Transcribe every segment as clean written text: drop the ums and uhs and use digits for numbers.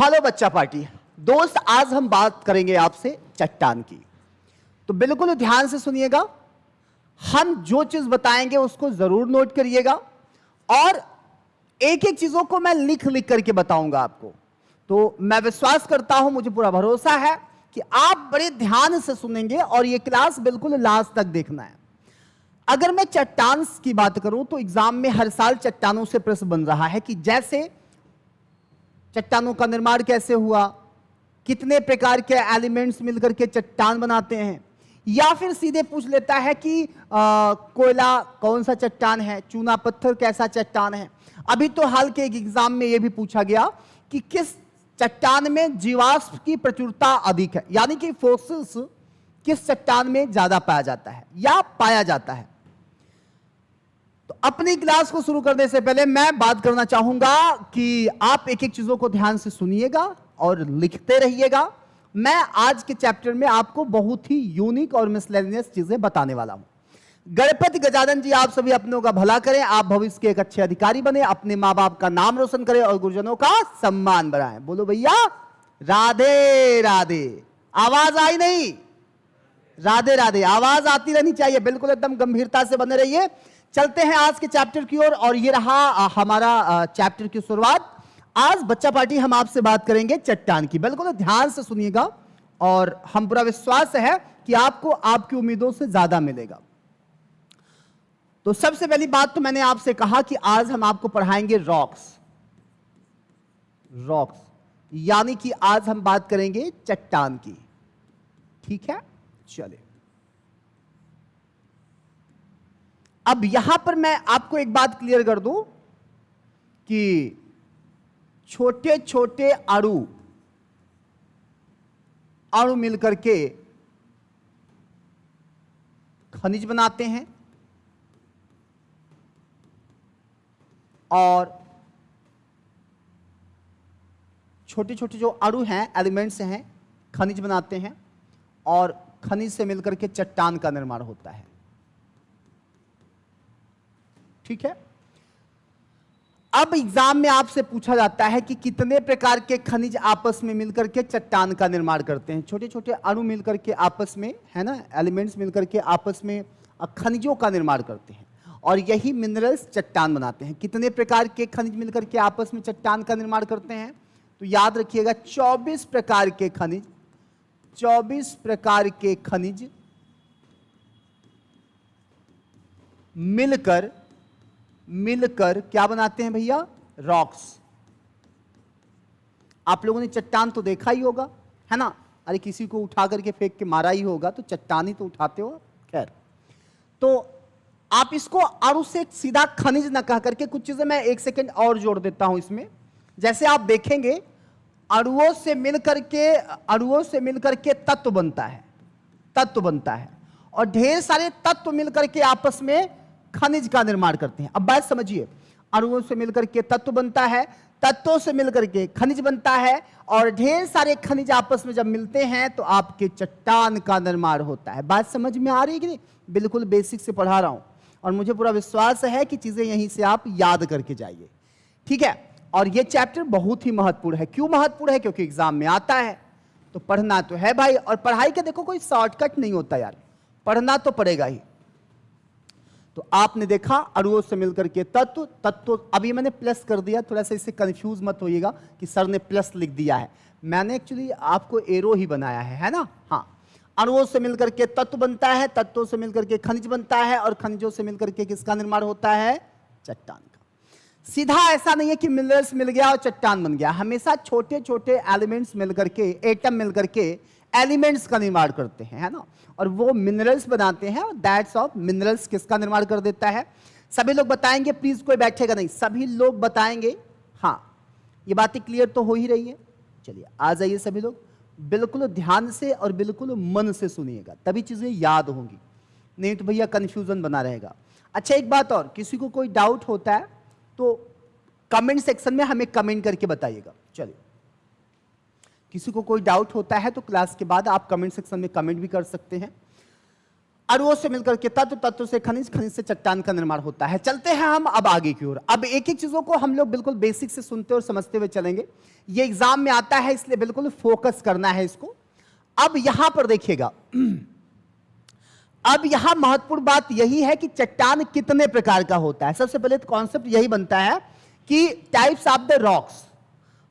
Hello बच्चा party दोस्त, आज हम बात करेंगे आपसे चट्टान की। तो बिल्कुल ध्यान से सुनिएगा। हम जो चीज बताएंगे उसको जरूर नोट करिएगा और एक एक चीजों को मैं लिख लिख करके बताऊंगा आपको। तो मैं विश्वास करता हूं, मुझे पूरा भरोसा है कि आप बड़े ध्यान से सुनेंगे और ये क्लास बिल्कुल लास्ट तक देखना है। अगर मैं चट्टान की बात करूं तो एग्जाम में हर साल चट्टानों से प्रश्न बन रहा है कि जैसे चट्टानों का निर्माण कैसे हुआ, कितने प्रकार के एलिमेंट्स मिलकर के चट्टान बनाते हैं, या फिर सीधे पूछ लेता है कि कोयला कौन सा चट्टान है, चूना पत्थर कैसा चट्टान है। अभी तो हाल के एक एग्जाम में यह भी पूछा गया कि किस चट्टान में जीवाश्म की प्रचुरता अधिक है, यानी कि फोसिल्स किस चट्टान में ज्यादा पाया जाता है या पाया जाता है। तो अपनी क्लास को शुरू करने से पहले मैं बात करना चाहूंगा कि आप एक एक चीजों को ध्यान से सुनिएगा और लिखते रहिएगा। मैं आज के चैप्टर में आपको बहुत ही यूनिक और मिसलेनियस चीजें बताने वाला हूं। गणपति गजानन जी आप सभी अपनों का भला करें, आप भविष्य के एक अच्छे अधिकारी बने, अपने माँ बाप का नाम रोशन करें और गुरुजनों का सम्मान बढ़ाएं। बोलो भैया राधे राधे। आवाज आई नहीं? राधे राधे। आवाज आती रहनी चाहिए, बिल्कुल एकदम गंभीरता से बने रहिए। चलते हैं आज के चैप्टर की ओर और ये रहा हमारा चैप्टर की शुरुआत। आज बच्चा पार्टी हम आपसे बात करेंगे चट्टान की। बिल्कुल ध्यान से सुनिएगा और हम पूरा विश्वास है कि आपको आपकी उम्मीदों से ज्यादा मिलेगा। तो सबसे पहली बात तो मैंने आपसे कहा कि आज हम आपको पढ़ाएंगे रॉक्स। रॉक्स यानी कि आज हम बात करेंगे चट्टान की। ठीक है, चलिए। अब यहां पर मैं आपको एक बात क्लियर कर दूं कि छोटे छोटे अणु मिलकर के खनिज बनाते हैं और छोटे छोटे जो अणु हैं, एलिमेंट्स हैं, खनिज बनाते हैं और खनिज से मिलकर के चट्टान का निर्माण होता है। ठीक है। अब एग्जाम में आपसे पूछा जाता है कि कितने प्रकार के खनिज आपस में मिलकर के चट्टान का निर्माण करते हैं। छोटे छोटे अणु मिलकर के आपस में, है ना, एलिमेंट्स मिलकर के आपस में खनिजों का निर्माण करते हैं और यही मिनरल्स चट्टान बनाते हैं। कितने प्रकार के खनिज मिलकर के आपस में चट्टान का निर्माण करते हैं? तो याद रखिएगा 24 प्रकार के खनिज, 24 प्रकार के खनिज मिलकर क्या बनाते हैं भैया? रॉक्स। आप लोगों ने चट्टान तो देखा ही होगा, है ना? अरे किसी को उठा करके फेंक के मारा ही होगा तो चट्टान ही तो उठाते हो। खैर, तो आप इसको अणु से सीधा खनिज ना कह करके कुछ चीजें मैं एक सेकंड और जोड़ देता हूं इसमें। जैसे आप देखेंगे अणुओं से मिलकर के तत्व बनता है और ढेर सारे तत्व मिलकर के आपस में खनिज का निर्माण करते हैं। अब बात समझिए, अणुओं से मिलकर के तत्व बनता है, तत्वों से मिलकर के खनिज बनता है और ढेर सारे खनिज आपस में जब मिलते हैं तो आपके चट्टान का निर्माण होता है। बात समझ में आ रही है कि नहीं? बिल्कुल बेसिक से पढ़ा रहा हूं और मुझे पूरा विश्वास है कि चीजें यहीं से आप याद करके जाइए। ठीक है। और यह चैप्टर बहुत ही महत्वपूर्ण है। क्यों महत्वपूर्ण है? क्योंकि एग्जाम में आता है तो पढ़ना तो है भाई। और पढ़ाई का देखो कोई शॉर्टकट नहीं होता यार, पढ़ना तो पड़ेगा ही। तो आपने देखा अणुओं से मिलकर के तत्व अभी मैंने प्लस कर दिया, थोड़ा सा इससे कंफ्यूज मत होइएगा कि सर ने प्लस लिख दिया है। मैंने एक्चुअली आपको एरो ही बनाया है ना? हाँ, अणुओं से मिलकर के तत्व बनता है, तत्वों से मिलकर के खनिज बनता है और खनिजों से मिलकर के किसका निर्माण होता है? चट्टान का। सीधा ऐसा नहीं है कि मिनरल्स मिल गया और चट्टान बन गया। हमेशा छोटे छोटे एलिमेंट्स मिलकर के, एटम मिलकर के एलिमेंट्स का निर्माण करते हैं, है ना? और वो मिनरल्स बनाते हैं और दैट्स ऑफ मिनरल्स किसका निर्माण कर देता है? सभी लोग बताएंगे, प्लीज कोई बैठेगा नहीं, सभी लोग बताएंगे। हाँ, ये बातें क्लियर तो हो ही रही है। चलिए आ जाइए सभी लोग, बिल्कुल ध्यान से और बिल्कुल मन से सुनिएगा, तभी चीजें याद होंगी, नहीं तो भैया कंफ्यूजन बना रहेगा। अच्छा एक बात और, किसी को कोई डाउट होता है तो कमेंट सेक्शन में हमें कमेंट करके बताइएगा। चलिए, किसी को कोई डाउट होता है तो क्लास के बाद आप कमेंट सेक्शन में कमेंट भी कर सकते हैं। अणुओं से मिलकर के तत्व, तत्व से खनिज, खनिज से चट्टान का निर्माण होता है। चलते हैं हम अब आगे की ओर। अब एक एक चीजों को हम लोग बिल्कुल बेसिक से सुनते और समझते हुए चलेंगे। ये एग्जाम में आता है इसलिए बिल्कुल फोकस करना है इसको। अब यहां पर देखिएगा, अब यहां महत्वपूर्ण बात यही है कि चट्टान कितने प्रकार का होता है। सबसे पहले तो कॉन्सेप्ट यही बनता है कि टाइप्स ऑफ द रॉक्स।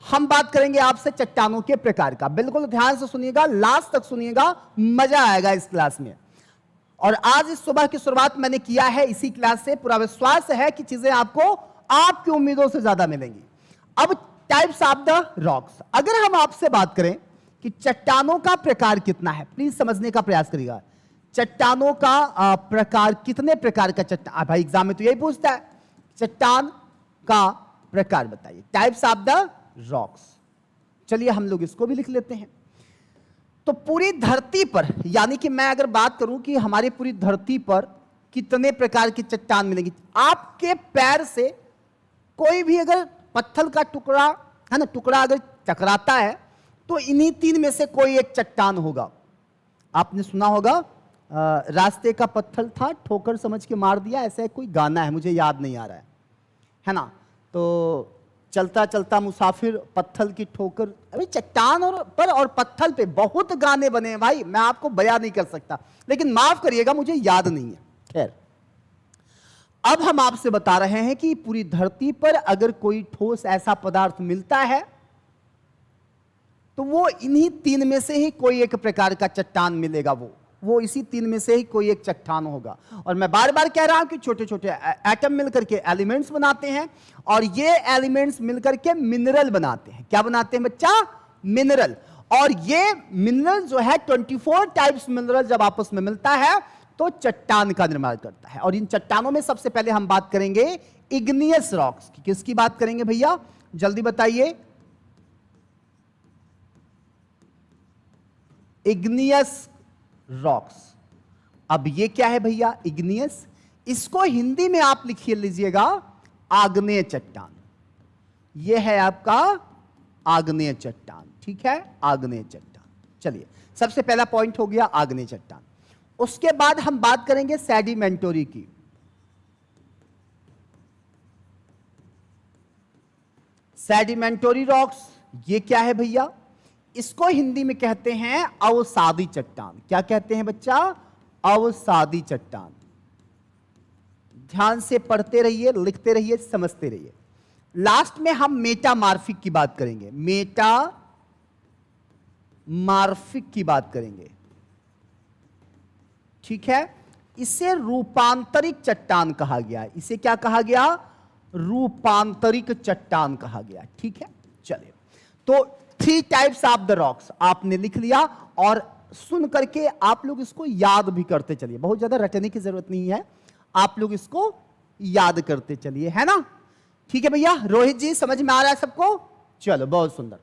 हम बात करेंगे आपसे चट्टानों के प्रकार का। बिल्कुल ध्यान से सुनिएगा, लास्ट तक सुनिएगा, मजा आएगा इस क्लास में। और आज इस सुबह की शुरुआत मैंने किया है इसी क्लास से। पूरा विश्वास है कि चीजें आपको आपकी उम्मीदों से ज्यादा मिलेंगी। अब टाइप्स ऑफ द रॉक्स, अगर हम आपसे बात करें कि चट्टानों का प्रकार कितना है, प्लीज समझने का प्रयास करिएगा। चट्टानों का प्रकार, कितने प्रकार का चट्टान, भाई एग्जाम में तो यही पूछता है, चट्टान का प्रकार बताइए, टाइप्स ऑफ द रॉक्स। चलिए हम लोग इसको भी लिख लेते हैं। तो पूरी धरती पर, यानी कि मैं अगर बात करूं कि हमारी पूरी धरती पर कितने प्रकार की चट्टान मिलेंगी, आपके पैर से कोई भी अगर पत्थर का टुकड़ा है ना, टुकड़ा अगर टकराता है तो इन्हीं तीन में से कोई एक चट्टान होगा। आपने सुना होगा रास्ते का पत्थर था, ठोकर समझ के मार दिया, ऐसा कोई गाना है, मुझे याद नहीं आ रहा है ना। तो चलता चलता मुसाफिर पत्थर की ठोकर, अभी चट्टान और पत्थर पे बहुत गाने बने हैं भाई, मैं आपको बयां नहीं कर सकता, लेकिन माफ करिएगा मुझे याद नहीं है। खैर, अब हम आपसे बता रहे हैं कि पूरी धरती पर अगर कोई ठोस ऐसा पदार्थ मिलता है तो वो इन्हीं तीन में से ही कोई एक प्रकार का चट्टान मिलेगा। वो इसी तीन में से ही कोई एक चट्टान होगा। और मैं बार बार कह रहा हूं कि छोटे छोटे एटम मिलकर के एलिमेंट्स बनाते हैं, और ये एलिमेंट्स मिलकर के मिनरल बनाते हैं। क्या बनाते हैं बच्चा? मिनरल। और ये मिनरल जो है 24 टाइप्स मिनरल जब आपस में मिलता है तो चट्टान का निर्माण करता है। और इन चट्टानों में सबसे पहले हम बात करेंगे इग्नियस रॉक्स की। किसकी बात करेंगे भैया, जल्दी बताइए? Igneous rocks. अब ये क्या है भैया इग्नियस? इसको हिंदी में आप लिखिए लीजिएगा आग्नेय चट्टान। ये है आपका आग्नेय चट्टान, ठीक है, आग्नेय चट्टान। चलिए, सबसे पहला पॉइंट हो गया आग्नेय चट्टान। उसके बाद हम बात करेंगे सेडिमेंटरी की। सेडिमेंटरी रॉक्स, ये क्या है भैया? इसको हिंदी में कहते हैं अवसादी चट्टान। क्या कहते हैं बच्चा? अवसादी चट्टान। ध्यान से पढ़ते रहिए, लिखते रहिए, समझते रहिए। लास्ट में हम मेटामार्फिक की बात करेंगे, मेटामार्फिक की बात करेंगे, ठीक है। इसे रूपांतरिक चट्टान कहा गया। इसे क्या कहा गया? रूपांतरिक चट्टान कहा गया, ठीक है। चलिए, तो 3 टाइप्स ऑफ द रॉक्स आपने लिख लिया, और सुन करके आप लोग इसको याद भी करते चलिए। बहुत ज्यादा रटने की जरूरत नहीं है, आप लोग इसको याद करते चलिए, है ना? ठीक है भैया। रोहित जी समझ में आ रहा है सबको? चलो, बहुत सुंदर।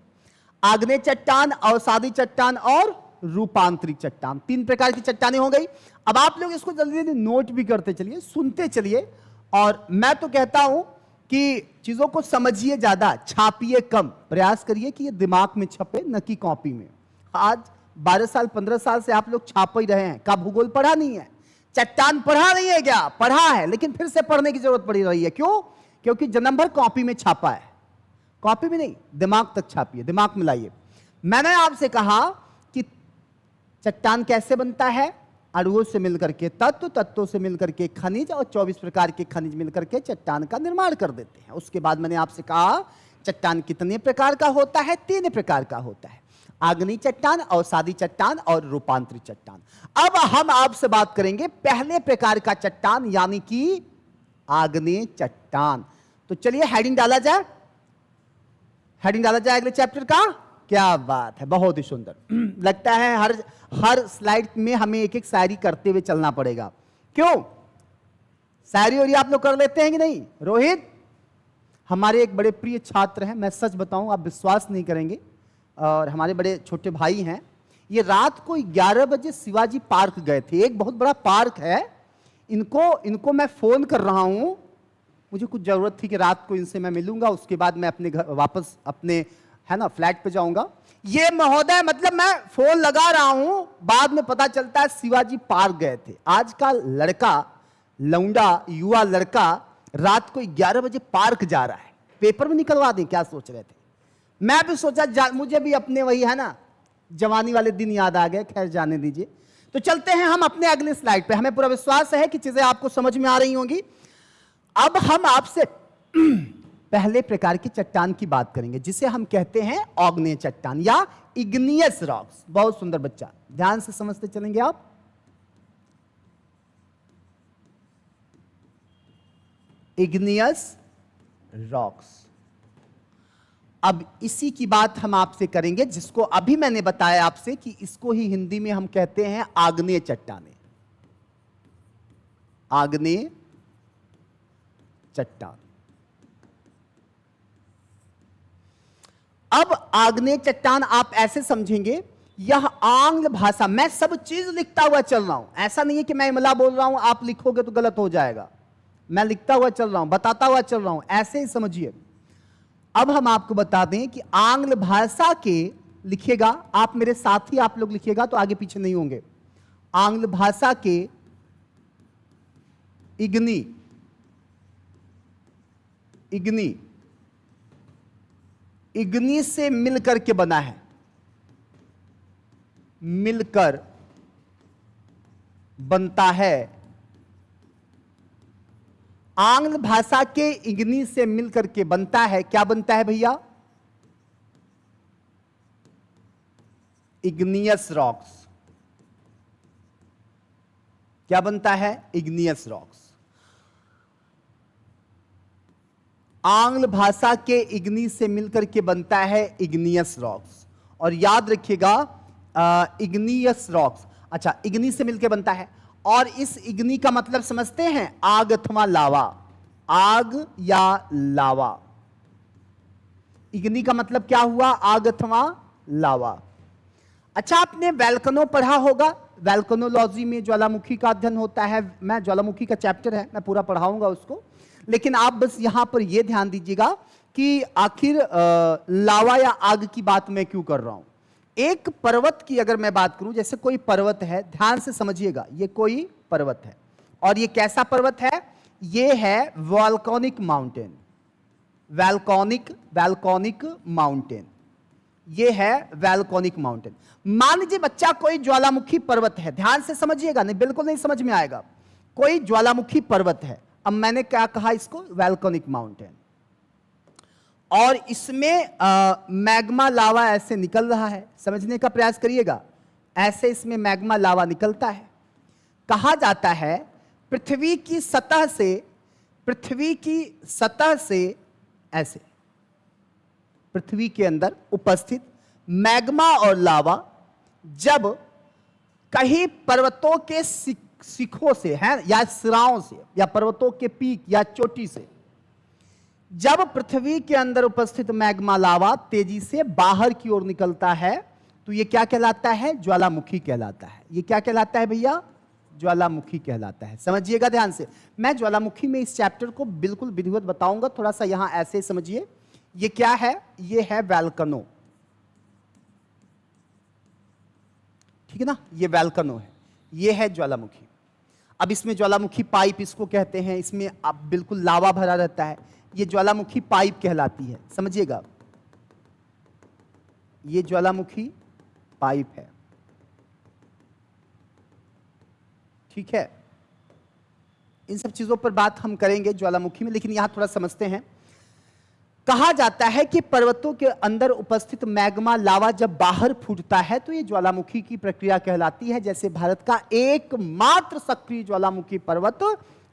आग्नेय चट्टान, अवसादी चट्टान और रूपांतरिक चट्टान, 3 प्रकार की चट्टानें हो गई। अब आप लोग इसको जल्दी जल्दी नोट भी करते चलिए, सुनते चलिए। और मैं तो कहता हूं कि चीजों को समझिए ज्यादा, छापिए कम। प्रयास करिए कि ये दिमाग में छपे, न कि कॉपी में। आज 12 साल 15 साल से आप लोग छाप ही रहे हैं। का भूगोल पढ़ा नहीं है? चट्टान पढ़ा नहीं है क्या? पढ़ा है, लेकिन फिर से पढ़ने की जरूरत पड़ी रही है। क्यों? क्योंकि जन्म भर कॉपी में छापा है। कॉपी में नहीं, दिमाग तक छापिए, दिमाग में लाइए। मैंने आपसे कहा कि चट्टान कैसे बनता है? अणुओं से मिलकर के तत्व, तत्वों से मिलकर के खनिज, और 24 प्रकार के खनिज मिलकर के चट्टान का निर्माण कर देते हैं। उसके बाद मैंने आपसे कहा चट्टान कितने प्रकार का होता है? 3 प्रकार का होता है, आग्नेय चट्टान, अवसादी चट्टान और रूपांतरित चट्टान। अब हम आपसे बात करेंगे पहले प्रकार का चट्टान, यानी कि आग्नेय चट्टान। तो चलिए हेडिंग डाला जाए, हेडिंग डाला जाए अगले चैप्टर का। क्या बात है, बहुत ही सुंदर। लगता है हर स्लाइड में हमें एक एक शायरी करते हुए चलना पड़ेगा। क्यों? शायरी और ये आप लोग कर लेते हैं कि नहीं? रोहित हमारे एक बड़े प्रिय छात्र हैं, मैं सच बताऊं आप विश्वास नहीं करेंगे, और हमारे बड़े छोटे भाई हैं। ये रात को 11 बजे शिवाजी पार्क गए थे। एक बहुत बड़ा पार्क है, इनको मैं फोन कर रहा हूं। मुझे कुछ जरूरत थी कि रात को इनसे मैं मिलूंगा, उसके बाद मैं अपने घर वापस अपने है ना, फ्लैट पे जाऊंगा। ये महोदय मतलब मैं फोन लगा रहा हूं, बाद में पता चलता है शिवाजी पार्क गए थे। आज का लड़का, लौंडा, युवा लड़का रात को 11 बजे पार्क जा रहा है। पेपर में निकलवा दें, क्या सोच रहे थे? मैं भी सोचा मुझे भी अपने वही है ना जवानी वाले दिन याद आ गए। खैर जाने दीजिए। तो चलते हैं हम अपने अगले स्लाइड पे। हमें पूरा विश्वास है कि चीजें आपको समझ में आ रही होंगी। अब हम आपसे पहले प्रकार की चट्टान की बात करेंगे, जिसे हम कहते हैं आग्नेय चट्टान या इग्नियस रॉक्स। बहुत सुंदर बच्चा, ध्यान से समझते चलेंगे आप। Igneous rocks. अब इसी की बात हम आपसे करेंगे, जिसको अभी मैंने बताया आपसे कि इसको ही हिंदी में हम कहते हैं आग्नेय चट्टानें। आग्नेय चट्टान। अब आग्नेय चट्टान आप ऐसे समझेंगे, यह आंग्ल भाषा, मैं सब चीज लिखता हुआ चल रहा हूं, ऐसा नहीं है कि मैं इमला बोल रहा हूं आप लिखोगे तो गलत हो जाएगा। मैं लिखता हुआ चल रहा हूं, बताता हुआ चल रहा हूं, ऐसे ही समझिए। अब हम आपको बता दें कि आंग्ल भाषा के, लिखिएगा आप मेरे साथ ही, आप लोग लिखिएगा तो आगे पीछे नहीं होंगे। आंग्ल भाषा के इग्नी, इग्नी, इग्नी से मिलकर के बना है, मिलकर बनता है। आंग्ल भाषा के इग्नी से मिलकर के बनता है, क्या बनता है भैया? Igneous rocks. क्या बनता है? Igneous rocks. आंग्ल भाषा के इग्नी से मिलकर के बनता है इग्नियस रॉक्स। और याद रखिएगा इग्नियस रॉक्स, अच्छा इग्नी से मिलकर बनता है। और इस इग्नी का मतलब समझते हैं? आग अथवा लावा। आग या लावा। इग्नी का मतलब क्या हुआ? आग अथवा लावा। अच्छा आपने वैल्कनो पढ़ा होगा, वैल्कनोलॉजी में ज्वालामुखी का अध्ययन होता है। मैं ज्वालामुखी का चैप्टर है, मैं पूरा पढ़ाऊंगा उसको, लेकिन आप बस यहां पर यह ध्यान दीजिएगा कि आखिर लावा या आग की बात मैं क्यों कर रहा हूं। एक पर्वत की अगर मैं बात करूं, जैसे कोई पर्वत है, ध्यान से समझिएगा, ये कोई पर्वत है और ये कैसा पर्वत है? ये है वॉल्केनिक माउंटेन। वॉल्केनिक माउंटेन, ये है वॉल्केनिक माउंटेन। मान लीजिए बच्चा कोई ज्वालामुखी पर्वत है, ध्यान से समझिएगा, नहीं बिल्कुल नहीं समझ में आएगा। कोई ज्वालामुखी पर्वत है, अब मैंने क्या कहा इसको? Volcanic mountain. और इसमें मैग्मा लावा ऐसे निकल रहा है, समझने का प्रयास करिएगा। ऐसे इसमें मैग्मा लावा निकलता है। कहा जाता है पृथ्वी की सतह से ऐसे पृथ्वी के अंदर उपस्थित मैग्मा और लावा जब कहीं पर्वतों के शिखों से है या सिराओं से या पर्वतों के पीक या चोटी से, जब पृथ्वी के अंदर उपस्थित मैग्मा लावा तेजी से बाहर की ओर निकलता है तो यह क्या कहलाता है? ज्वालामुखी कहलाता है। यह क्या कहलाता है भैया? ज्वालामुखी कहलाता है। समझिएगा ध्यान से, मैं ज्वालामुखी में इस चैप्टर को बिल्कुल विधिवत बताऊंगा, थोड़ा सा यहां ऐसे समझिए। यह क्या है? यह है वॉल्केनो, ठीक है ना, यह वॉल्केनो है, यह है ज्वालामुखी। अब इसमें ज्वालामुखी पाइप इसको कहते हैं, इसमें अब बिल्कुल लावा भरा रहता है, ये ज्वालामुखी पाइप कहलाती है। समझिएगा, ये ज्वालामुखी पाइप है, ठीक है। इन सब चीजों पर बात हम करेंगे ज्वालामुखी में, लेकिन यहां थोड़ा समझते हैं। कहा जाता है कि पर्वतों के अंदर उपस्थित मैग्मा लावा जब बाहर फूटता है तो ये ज्वालामुखी की प्रक्रिया कहलाती है। जैसे भारत का एकमात्र सक्रिय ज्वालामुखी पर्वत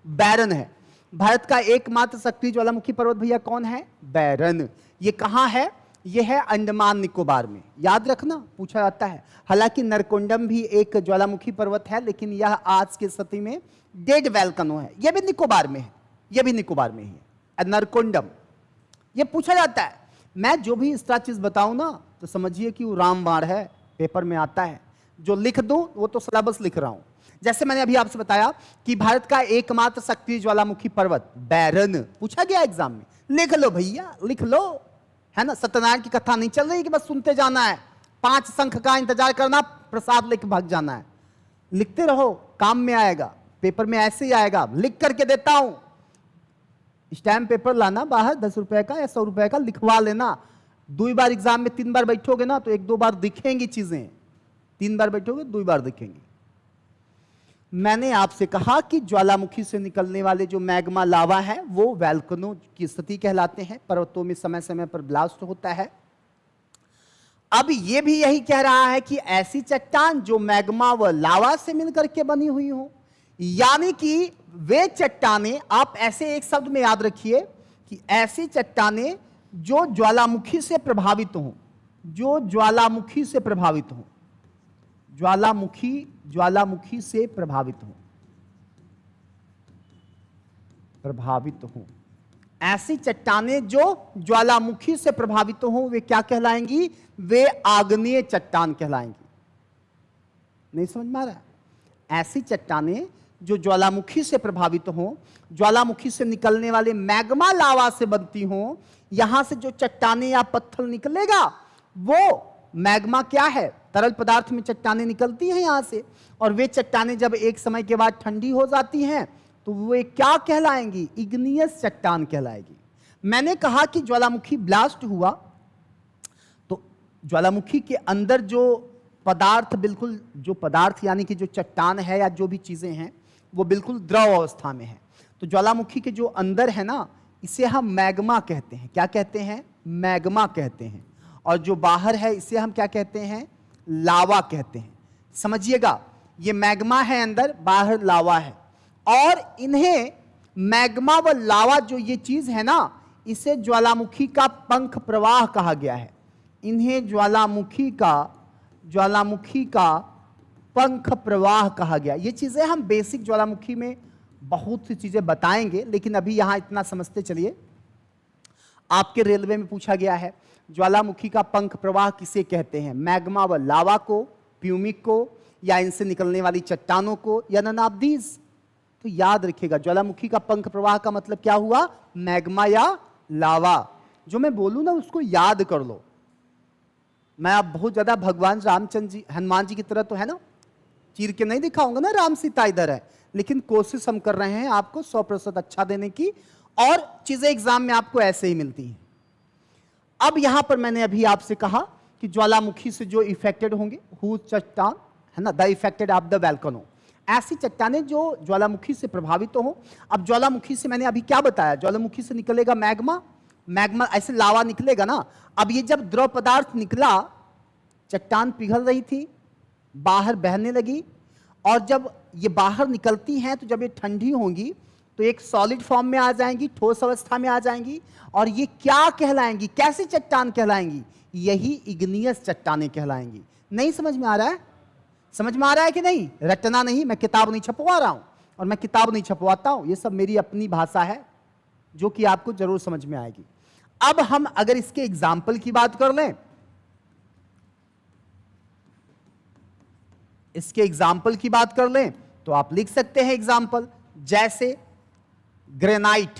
बैरन है। भारत का एकमात्र सक्रिय ज्वालामुखी पर्वत भैया कौन है? बैरन। ये कहां है? ये है अंडमान निकोबार में, याद रखना, पूछा जाता है। हालांकि नरकोंडम भी एक ज्वालामुखी पर्वत है, लेकिन यह आज के स्थिति में डेड वैल्कनो है। यह भी निकोबार में है, यह भी निकोबार में ही है, नरकोंडम। यह पूछा जाता है। मैं जो भी इस तरह चीज बताऊं ना तो समझिए कि वो रामबाण है, पेपर में आता है। जो लिख दूं वो तो सिलेबस लिख रहा हूं। जैसे मैंने अभी आपसे बताया कि भारत का एकमात्र सक्रिय ज्वालामुखी पर्वत बैरन, पूछा गया एग्जाम में, लिख लो भैया, लिख लो, है ना। सत्यनारायण की कथा नहीं चल रही कि बस सुनते जाना है, 5 शंख का इंतजार करना, प्रसाद लेके भाग जाना है। लिखते रहो, काम में आएगा, पेपर में ऐसे ही आएगा। लिख करके देता हूं, स्टैम्प पेपर लाना बाहर 10 रुपए का या 100 रुपए का, लिखवा लेना। 2 बार एग्जाम में 3 बार बैठोगे ना तो 1-2 बार दिखेंगी चीजें, 3 बार बैठोगे 2 बार दिखेंगी। मैंने आपसे कहा कि ज्वालामुखी से निकलने वाले जो मैग्मा लावा है वो वैल्कनो की स्थिति कहलाते हैं, पर्वतों में समय समय पर ब्लास्ट होता है। अब ये भी यही कह रहा है कि ऐसी चट्टान जो मैग्मा व लावा से मिलकर के बनी हुई हो, यानी कि वे चट्टानें, आप ऐसे एक शब्द में याद रखिए कि ऐसी चट्टानें जो ज्वालामुखी से प्रभावित हो, जो ज्वालामुखी से प्रभावित हो, ज्वालामुखी से प्रभावित हो, ऐसी चट्टानें जो ज्वालामुखी से प्रभावित हो, वे क्या कहलाएंगी? वे आग्नेय चट्टान कहलाएंगी। नहीं समझ में आ रहा है? ऐसी चट्टानें जो ज्वालामुखी से प्रभावित हो, ज्वालामुखी से निकलने वाले मैग्मा लावा से बनती हो, यहां से जो चट्टानें या पत्थर निकलेगा वो मैग्मा क्या है? तरल पदार्थ में चट्टानें निकलती हैं यहां से, और वे चट्टानें जब एक समय के बाद ठंडी हो जाती हैं तो वे क्या कहलाएंगी? इग्नियस चट्टान कहलाएगी। मैंने कहा कि ज्वालामुखी ब्लास्ट हुआ तो ज्वालामुखी के अंदर जो पदार्थ, बिल्कुल जो पदार्थ यानी कि जो चट्टान है या जो भी चीजें हैं वो बिल्कुल द्रव अवस्था में है। तो ज्वालामुखी के जो अंदर है ना, इसे हम मैग्मा कहते हैं। क्या कहते हैं? मैग्मा कहते हैं। और जो बाहर है इसे हम क्या कहते हैं? लावा कहते हैं। समझिएगा, ये मैग्मा है अंदर, बाहर लावा है। और इन्हें मैग्मा व लावा जो ये चीज है ना, इसे ज्वालामुखी का पंख प्रवाह कहा गया है। इन्हें ज्वालामुखी का पंख प्रवाह कहा गया। ये चीजें हम बेसिक ज्वालामुखी में बहुत सी चीजें बताएंगे, लेकिन अभी यहां इतना समझते चलिए। आपके रेलवे में पूछा गया है ज्वालामुखी का पंख प्रवाह किसे कहते हैं? मैग्मा व लावा को, प्यूमिक को, या इनसे निकलने वाली चट्टानों को, या ननाब्दीज? तो याद रखिएगा, ज्वालामुखी का पंख प्रवाह का मतलब क्या हुआ? मैग्मा या लावा। जो मैं बोलूं ना उसको याद कर लो। मैं अब बहुत ज्यादा भगवान रामचंद्र जी, हनुमान जी की तरह तो है ना, चीर के नहीं दिखाऊंगा ना राम सीता इधर है, लेकिन कोशिश हम कर रहे हैं आपको 100% अच्छा देने की, और चीजें एग्जाम में आपको ऐसे ही मिलती हैं। अब यहां पर मैंने अभी आपसे कहा कि ज्वालामुखी से जो इफेक्टेड होंगे, हु चट्टान है ना, द इफेक्टेड ऑफ द वैल्कनो, ऐसी चट्टानें जो ज्वालामुखी से प्रभावित तो हो। अब ज्वालामुखी से मैंने अभी क्या बताया? ज्वालामुखी से निकलेगा मैग्मा, ऐसे लावा निकलेगा ना। अब ये जब द्रव पदार्थ निकला, चट्टान पिघल रही थी, बाहर बहने लगी, और जब ये बाहर निकलती हैं तो जब ये ठंडी होंगी तो एक सॉलिड फॉर्म में आ जाएंगी, ठोस अवस्था में आ जाएंगी, और ये क्या कहलाएंगी? कैसी चट्टान कहलाएंगी? यही इग्नियस चट्टानें कहलाएंगी। नहीं समझ में आ रहा है? समझ में आ रहा है कि नहीं? रटना नहीं, मैं किताब नहीं छपवा रहा हूं, और मैं किताब नहीं छपवाता हूं, ये सब मेरी अपनी भाषा है जो कि आपको जरूर समझ में आएगी। अब हम अगर इसके एग्जाम्पल की बात कर लें, इसके एग्जाम्पल की बात कर लें तो आप लिख सकते हैं एग्जाम्पल, जैसे ग्रेनाइट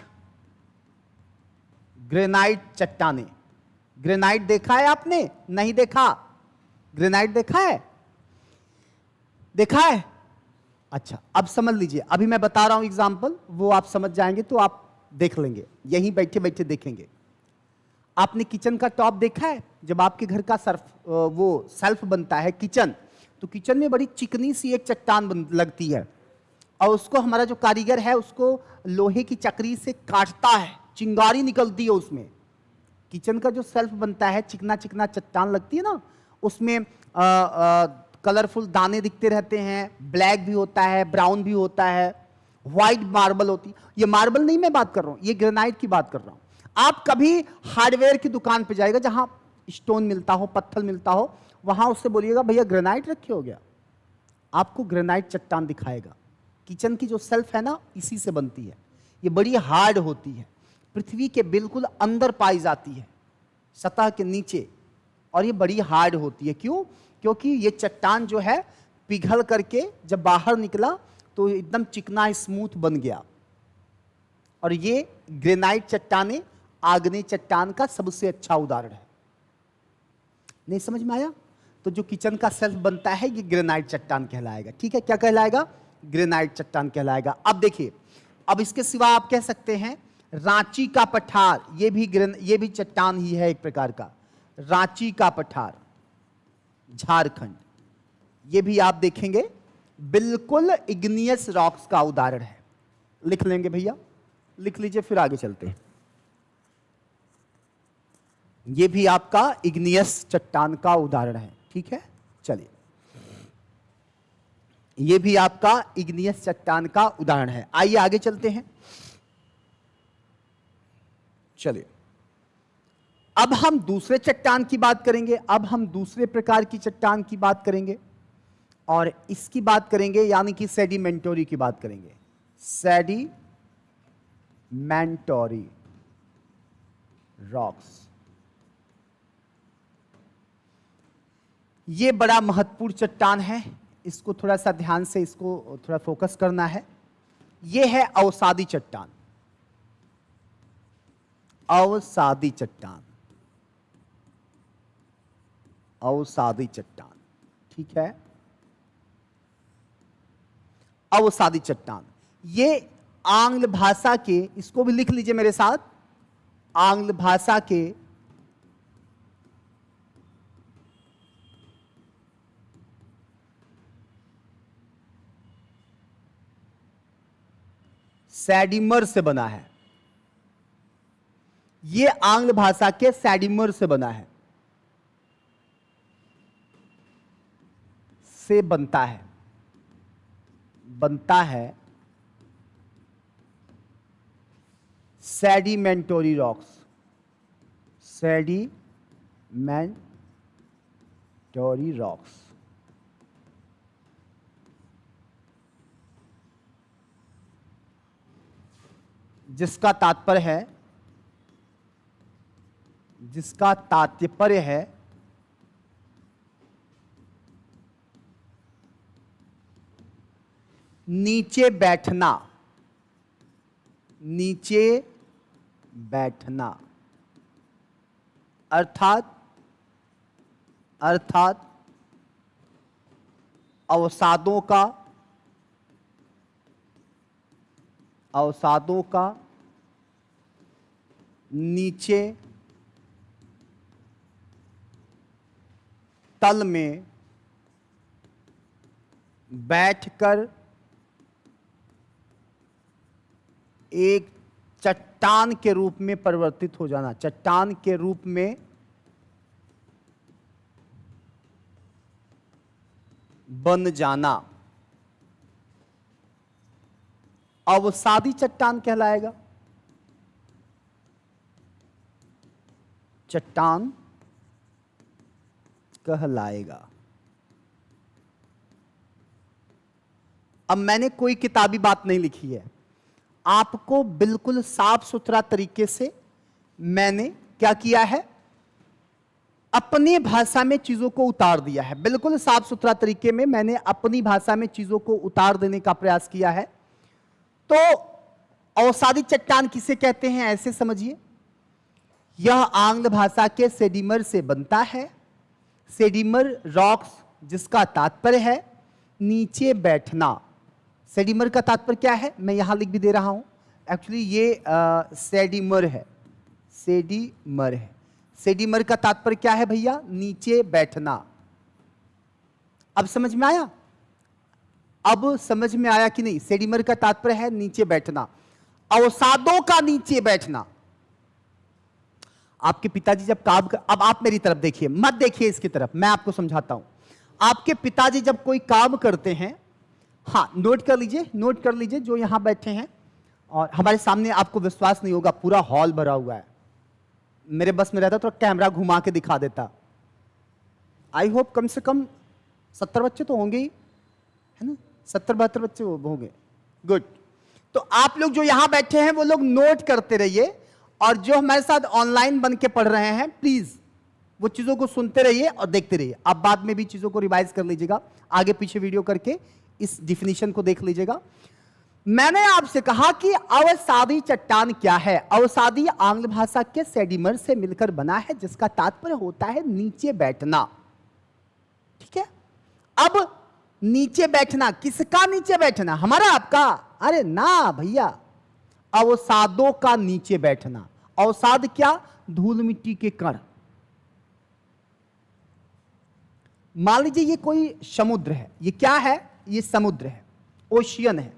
चट्टानें। ग्रेनाइट देखा है आपने? नहीं देखा? ग्रेनाइट देखा है? देखा है? अच्छा, अब समझ लीजिए, अभी मैं बता रहा हूं एग्जाम्पल, वो आप समझ जाएंगे तो आप देख लेंगे, यहीं बैठे बैठे देखेंगे। आपने किचन का टॉप देखा है? जब आपके घर का वो सेल्फ बनता है किचन, तो किचन में बड़ी चिकनी सी एक चट्टान लगती है, और उसको हमारा जो कारीगर है उसको लोहे की चक्री से काटता है, चिंगारी निकलती है उसमें। किचन का जो सेल्फ बनता है, चिकना चिकना चट्टान लगती है ना, उसमें कलरफुल दाने दिखते रहते हैं, ब्लैक भी होता है, ब्राउन भी होता है, व्हाइट मार्बल होती है। ये मार्बल नहीं मैं बात कर रहा हूं, ये ग्रेनाइट की बात कर रहा हूं। आप कभी हार्डवेयर की दुकान पे जाएगा जहां स्टोन मिलता हो, पत्थर मिलता हो, वहां उससे बोलिएगा भैया ग्रेनाइट रखे हो गया, आपको ग्रेनाइट चट्टान दिखाएगा। किचन की जो सेल्फ है ना, इसी से बनती है। ये बड़ी हार्ड होती है, पृथ्वी के बिल्कुल अंदर पाई जाती है, सतह के नीचे, और ये बड़ी हार्ड होती है। क्यों? क्योंकि ये चट्टान जो है पिघल करके जब बाहर निकला तो एकदम चिकना स्मूथ बन गया। और ये ग्रेनाइट चट्टानें आग्नेय चट्टान का सबसे अच्छा उदाहरण है। नहीं समझ में आया? तो जो किचन का शेल्फ बनता है ये ग्रेनाइट चट्टान कहलाएगा। ठीक है, क्या कहलाएगा? ग्रेनाइट चट्टान कहलाएगा। अब देखिए, अब इसके सिवा आप कह सकते हैं रांची का पठार, ये भी चट्टान ही है एक प्रकार का। रांची का पठार झारखंड, ये भी आप देखेंगे बिल्कुल इग्नियस रॉक्स का उदाहरण है। लिख लेंगे भैया, लिख लीजिए, फिर आगे चलते हैं। ये भी आपका इग्नियस चट्टान का उदाहरण है। ठीक है, चलिए, ये भी आपका इग्नियस चट्टान का उदाहरण है। आइए आगे चलते हैं। चलिए, अब हम दूसरे चट्टान की बात करेंगे। अब हम दूसरे प्रकार की चट्टान की बात करेंगे और इसकी बात करेंगे, यानी कि सेडिमेंटोरी की बात करेंगे। सेडिमेंटोरी रॉक्स, ये बड़ा महत्वपूर्ण चट्टान है, इसको थोड़ा सा ध्यान से, इसको थोड़ा फोकस करना है। ये है अवसादी चट्टान। अवसादी चट्टान, अवसादी चट्टान, ठीक है, अवसादी चट्टान। ये आंग्ल भाषा के, इसको भी लिख लीजिए मेरे साथ, आंग्ल भाषा के सैडिमर से बना है। ये आंग्ल भाषा के सैडिमर से बना है, से बनता है, बनता है सेडिमेंटोरी रॉक्स। सेडिमेंटोरी रॉक्स, जिसका तात्पर्य है नीचे बैठना, नीचे बैठना, अर्थात अवसादों का नीचे तल में बैठकर एक चट्टान के रूप में परिवर्तित हो जाना, चट्टान के रूप में बन जाना, अवसादी चट्टान कहलाएगा। चट्टान कहलाएगा। अब मैंने कोई किताबी बात नहीं लिखी है, आपको बिल्कुल साफ सुथरा तरीके से मैंने क्या किया है, अपनी भाषा में चीजों को उतार दिया है। बिल्कुल साफ सुथरा तरीके में मैंने अपनी भाषा में चीजों को उतार देने का प्रयास किया है। तो अवसादी चट्टान किसे कहते हैं, ऐसे समझिए, यह आंग्ल भाषा के सेडिमर से बनता है। सेडिमर रॉक्स, जिसका तात्पर्य है नीचे बैठना। सेडिमर का तात्पर्य क्या है, मैं यहां लिख भी दे रहा हूं, एक्चुअली ये सेडिमर है, सेडिमर है। सेडिमर का तात्पर्य क्या है भैया, नीचे बैठना। अब समझ में आया? अब समझ में आया कि नहीं? सेडिमर का तात्पर्य है नीचे बैठना, अवसादों का नीचे बैठना। आपके पिताजी जब काम कर, अब आप मेरी तरफ देखिए, मत देखिए इसकी तरफ, मैं आपको समझाता हूं। आपके पिताजी जब कोई काम करते हैं, हाँ नोट कर लीजिए, नोट कर लीजिए जो यहां बैठे हैं, और हमारे सामने आपको विश्वास नहीं होगा, पूरा हॉल भरा हुआ है। मेरे बस में रहता तो कैमरा घुमा के दिखा देता। आई होप कम से कम 70 बच्चे तो होंगे ही, है ना, 70-72 बच्चे होंगे। गुड। तो आप लोग जो यहां बैठे हैं वो लोग नोट करते रहिए, और जो हमारे साथ ऑनलाइन बन के पढ़ रहे हैं प्लीज वो चीजों को सुनते रहिए और देखते रहिए। आप बाद में भी चीजों को रिवाइज कर लीजिएगा, आगे पीछे वीडियो करके इस डिफिनीशन को देख लीजिएगा। मैंने आपसे कहा कि अवसादी चट्टान क्या है। अवसादी आंग्ल भाषा के सेडिमर से मिलकर बना है, जिसका तात्पर्य होता है नीचे बैठना। ठीक है, अब नीचे बैठना, किसका नीचे बैठना? हमारा, आपका? अरे ना भैया, अवसादों का नीचे बैठना। अवसाद क्या? धूल मिट्टी के कण। मान लीजिए ये कोई समुद्र है। ये क्या है? ये समुद्र है, ओशियन है।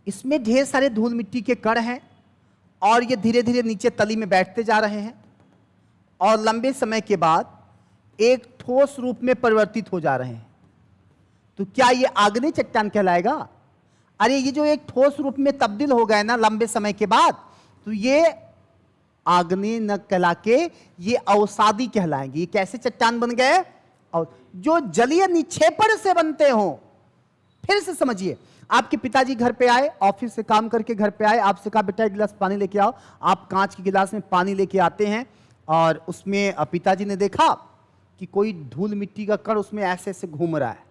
इसमें ढेर सारे धूल मिट्टी के कण हैं और ये धीरे धीरे नीचे तली में बैठते जा रहे हैं और लंबे समय के बाद एक ठोस रूप में परिवर्तित हो जा रहे हैं। तो क्या ये आग्नेय चट्टान कहलाएगा? अरे ये जो एक ठोस रूप में तब्दील हो गए ना लंबे समय के बाद, तो ये आग्नेय न कहला के ये अवसादी कहलाएंगे। ये कैसे चट्टान बन गए? और जो जलीय निक्षेपण से बनते हो। फिर से समझिए, आपके पिताजी घर पे आए, ऑफिस से काम करके घर पे आए, आपसे कहा बेटा एक गिलास पानी लेके आओ। आप कांच के गिलास में पानी लेके आते हैं और उसमें पिताजी ने देखा कि कोई धूल मिट्टी का कण उसमें ऐसे ऐसे घूम रहा है।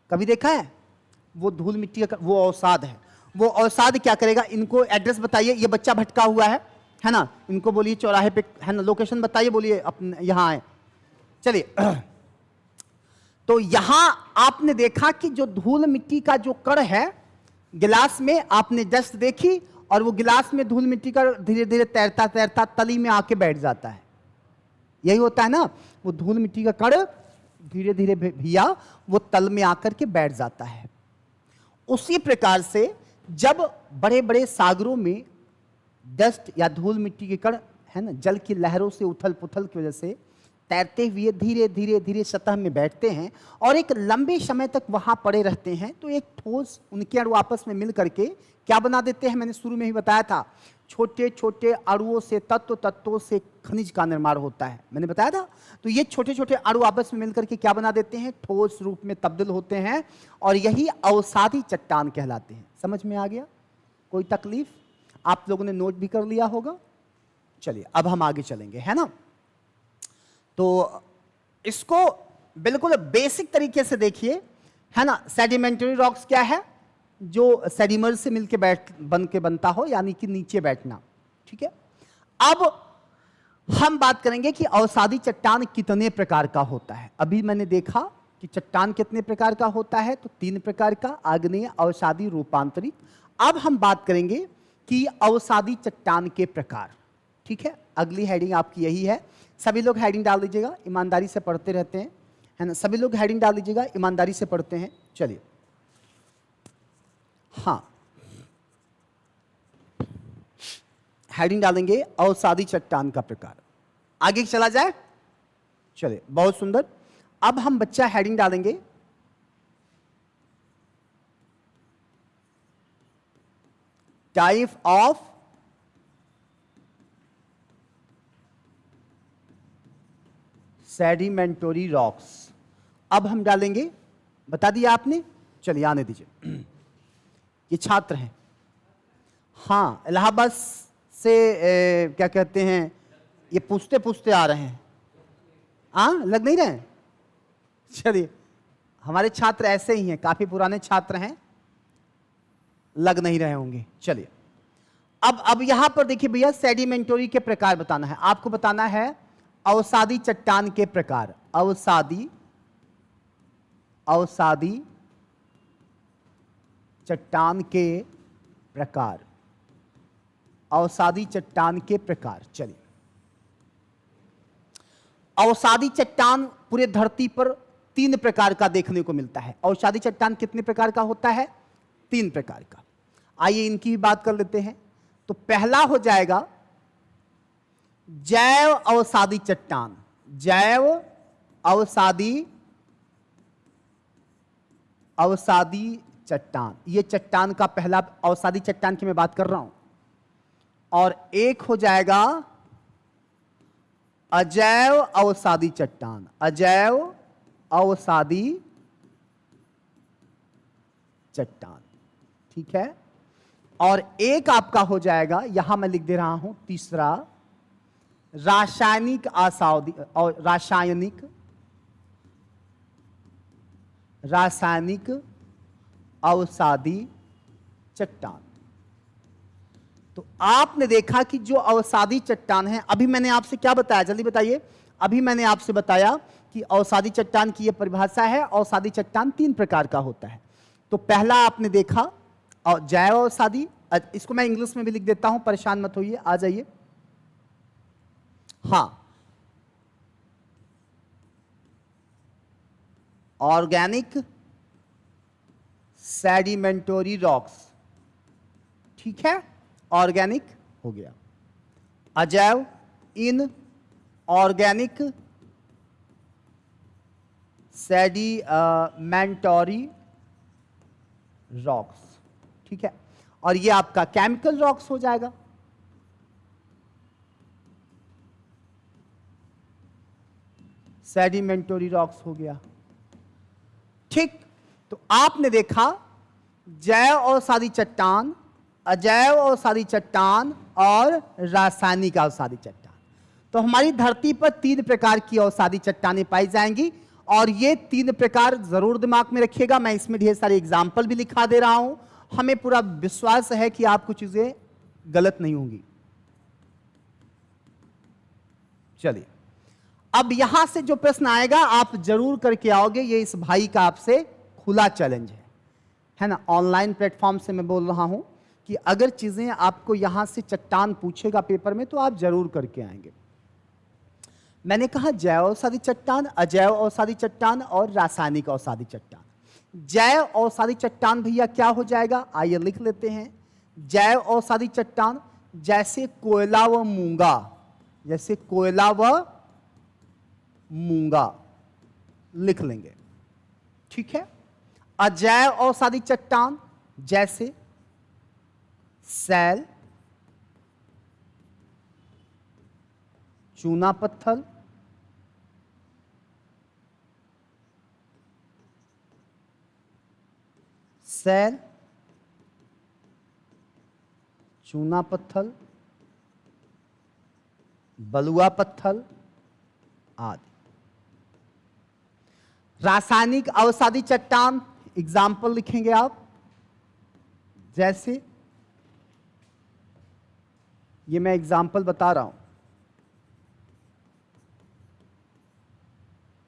कभी देखा है? वो धूल मिट्टी का, वो अवसाद है। वो अवसाद क्या करेगा? इनको एड्रेस बताइए, ये बच्चा भटका हुआ है ना, इनको बोलिए चौराहे पे, है ना, लोकेशन बताइए, बोलिए अपने यहाँ आए। चलिए, तो यहां आपने देखा कि जो धूल मिट्टी का जो कण है गिलास में, आपने जस्ट देखी और वो गिलास में धूल मिट्टी का धीरे धीरे तैरता तैरता तली में आके बैठ जाता है। यही होता है ना, वो धूल मिट्टी का कण धीरे धीरे भैया वो तल में आकर के बैठ जाता है। उसी प्रकार से जब बड़े बड़े सागरों में डस्ट या धूल मिट्टी के कण, है ना, जल की लहरों से उथल पुथल की वजह से तैरते हुए धीरे धीरे धीरे सतह में बैठते हैं और एक लंबे समय तक वहां पड़े रहते हैं, तो एक ठोस उनके अणु आपस में मिल करके क्या बना देते हैं? मैंने शुरू में ही बताया था, छोटे छोटे अणुओं से, तत्वों से खनिज का निर्माण होता है, मैंने बताया था। तो ये छोटे छोटे अणु आपस में मिलकर के क्या बना देते हैं? ठोस रूप में तब्दील होते हैं और यही अवसादी चट्टान कहलाते हैं। समझ में आ गया? कोई तकलीफ? आप लोगों ने नोट भी कर लिया होगा। चलिए अब हम आगे चलेंगे, है ना। तो इसको बिल्कुल बेसिक तरीके से देखिए, है ना। सेडिमेंटरी रॉक्स क्या है? जो सेडिमर से मिलके बन के बनता हो, यानी कि नीचे बैठना। ठीक है, अब हम बात करेंगे कि अवसादी चट्टान कितने प्रकार का होता है। अभी मैंने देखा कि चट्टान कितने प्रकार का होता है, तो 3 प्रकार का, आग्नेय, अवसादी, रूपांतरित। अब हम बात करेंगे कि अवसादी चट्टान के प्रकार। ठीक है, अगली हेडिंग आपकी यही है। सभी लोग हेडिंग डाल दीजिएगा, ईमानदारी से पढ़ते रहते हैं, है ना। सभी लोग हेडिंग डाल दीजिएगा, ईमानदारी से पढ़ते हैं। चलिए, हाँ, हेडिंग डालेंगे अवसादी चट्टान का प्रकार। आगे चला जाए, चलिए, बहुत सुंदर। अब हम बच्चा हेडिंग डालेंगे टाइप ऑफ सेडिमेंटरी रॉक्स। अब हम डालेंगे, बता दिया आपने, चलिए आने दीजिए। ये छात्र हैं, हाँ, इलाहाबाद से क्या कहते हैं, ये पूछते पूछते आ रहे हैं। हाँ, लग नहीं रहे? चलिए, हमारे छात्र ऐसे ही हैं, काफी पुराने छात्र हैं, लग नहीं रहे होंगे। चलिए, अब यहां पर देखिए भैया, सेडिमेंटरी के प्रकार बताना है आपको। बताना है अवसादी चट्टान के प्रकार। अवसादी चट्टान के प्रकार। अवसादी चट्टान के प्रकार। चलिए, अवसादी चट्टान पूरे धरती पर 3 प्रकार का देखने को मिलता है। अवसादी चट्टान कितने प्रकार का होता है? 3 प्रकार का। आइए इनकी भी बात कर लेते हैं। तो पहला हो जाएगा जैव अवसादी चट्टान। जैव अवसादी चट्टान, ये चट्टान का पहला अवसादी चट्टान की मैं बात कर रहा हूं। और एक हो जाएगा अजैव अवसादी चट्टान। अजैव अवसादी चट्टान, ठीक है। और एक आपका हो जाएगा, यहां मैं लिख दे रहा हूं, तीसरा रासायनिक अवसादी चट्टान। तो आपने देखा कि जो अवसादी चट्टान है, अभी मैंने आपसे क्या बताया, जल्दी बताइए। अभी मैंने आपसे बताया कि अवसादी चट्टान की यह परिभाषा है। अवसादी चट्टान 3 प्रकार का होता है। तो पहला आपने देखा जैव अवसादी, इसको मैं इंग्लिश में भी लिख देता हूं, परेशान मत होइए, आ जाइए। हां, ऑर्गेनिक सेडिमेंटरी रॉक्स, ठीक है, ऑर्गेनिक हो गया। अजैव इन ऑर्गेनिक सेडिमेंटरी रॉक्स, ठीक है। और ये आपका केमिकल रॉक्स हो जाएगा। सेडिमेंटरी रॉक्स हो गया, ठीक। तो आपने देखा जैव अवसादी चट्टान, अजैव अवसादी चट्टान और रासायनिक अवसादी चट्टान। तो हमारी धरती पर 3 प्रकार की अवसादी चट्टानें पाई जाएंगी और ये 3 प्रकार जरूर दिमाग में रखिएगा। मैं इसमें ढेर सारे एग्जाम्पल भी लिखा दे रहा हूं। हमें पूरा विश्वास है कि आपको चीजें गलत नहीं होंगी। चलिए, अब यहां से जो प्रश्न आएगा आप जरूर करके आओगे। ये इस भाई का आपसे खुला चैलेंज है ना। ऑनलाइन प्लेटफॉर्म से मैं बोल रहा हूं कि अगर चीजें आपको यहां से चट्टान पूछेगा पेपर में तो आप जरूर करके आएंगे। मैंने कहा जैव अवसादी चट्टान, अजैव अवसादी चट्टान और रासायनिक अवसादी चट्टान। जैव अवसादी चट्टान भैया क्या हो जाएगा, आइए लिख लेते हैं। जैव अवसादी चट्टान जैसे कोयला व मूंगा, जैसे कोयला व मूंगा लिख लेंगे, ठीक है। अजैव अवसादी चट्टान जैसे सैल, चूना पत्थर, सैल, चूना पत्थर, बलुआ पत्थर आदि। रासायनिक अवसादी चट्टान एग्जाम्पल लिखेंगे आप, जैसे ये मैं एग्जाम्पल बता रहा हूं,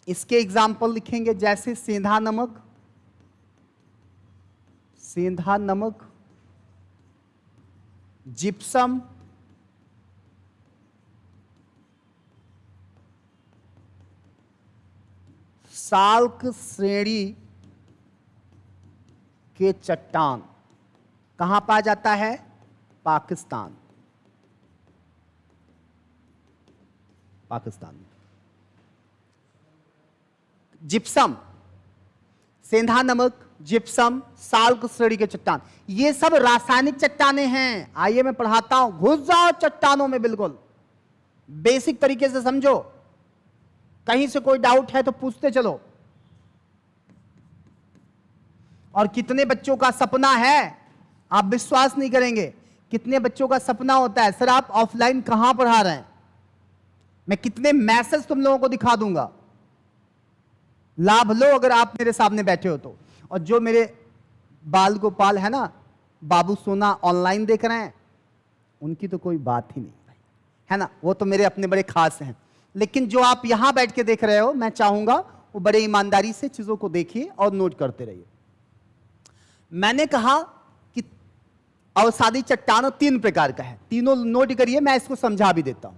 इसके एग्जाम्पल लिखेंगे जैसे सेंधा नमक, सेंधा नमक, जिप्सम, साल्क श्रेणी के चट्टान। कहां पाया जाता है, पाकिस्तान, पाकिस्तान में। जिप्सम, सेंधा नमक, जिप्सम, साल्क श्रेणी के चट्टान, ये सब रासायनिक चट्टानें हैं। आइए मैं पढ़ाता हूं, घुस जाओ चट्टानों में, बिल्कुल बेसिक तरीके से समझो। कहीं से कोई डाउट है तो पूछते चलो। और कितने बच्चों का सपना है, आप विश्वास नहीं करेंगे, कितने बच्चों का सपना होता है सर आप ऑफलाइन कहां पढ़ा रहे हैं। मैं कितने मैसेज तुम लोगों को दिखा दूंगा, लाभ लो अगर आप मेरे सामने बैठे हो तो। और जो मेरे बाल गोपाल है ना, बाबू सोना ऑनलाइन देख रहे हैं, उनकी तो कोई बात ही नहीं है ना, वो तो मेरे अपने बड़े खास हैं। लेकिन जो आप यहां बैठ के देख रहे हो, मैं चाहूंगा वो बड़े ईमानदारी से चीजों को देखिए और नोट करते रहिए। मैंने कहा कि अवसादी चट्टान 3 प्रकार का है, तीनों नोट करिए, मैं इसको समझा भी देता हूं।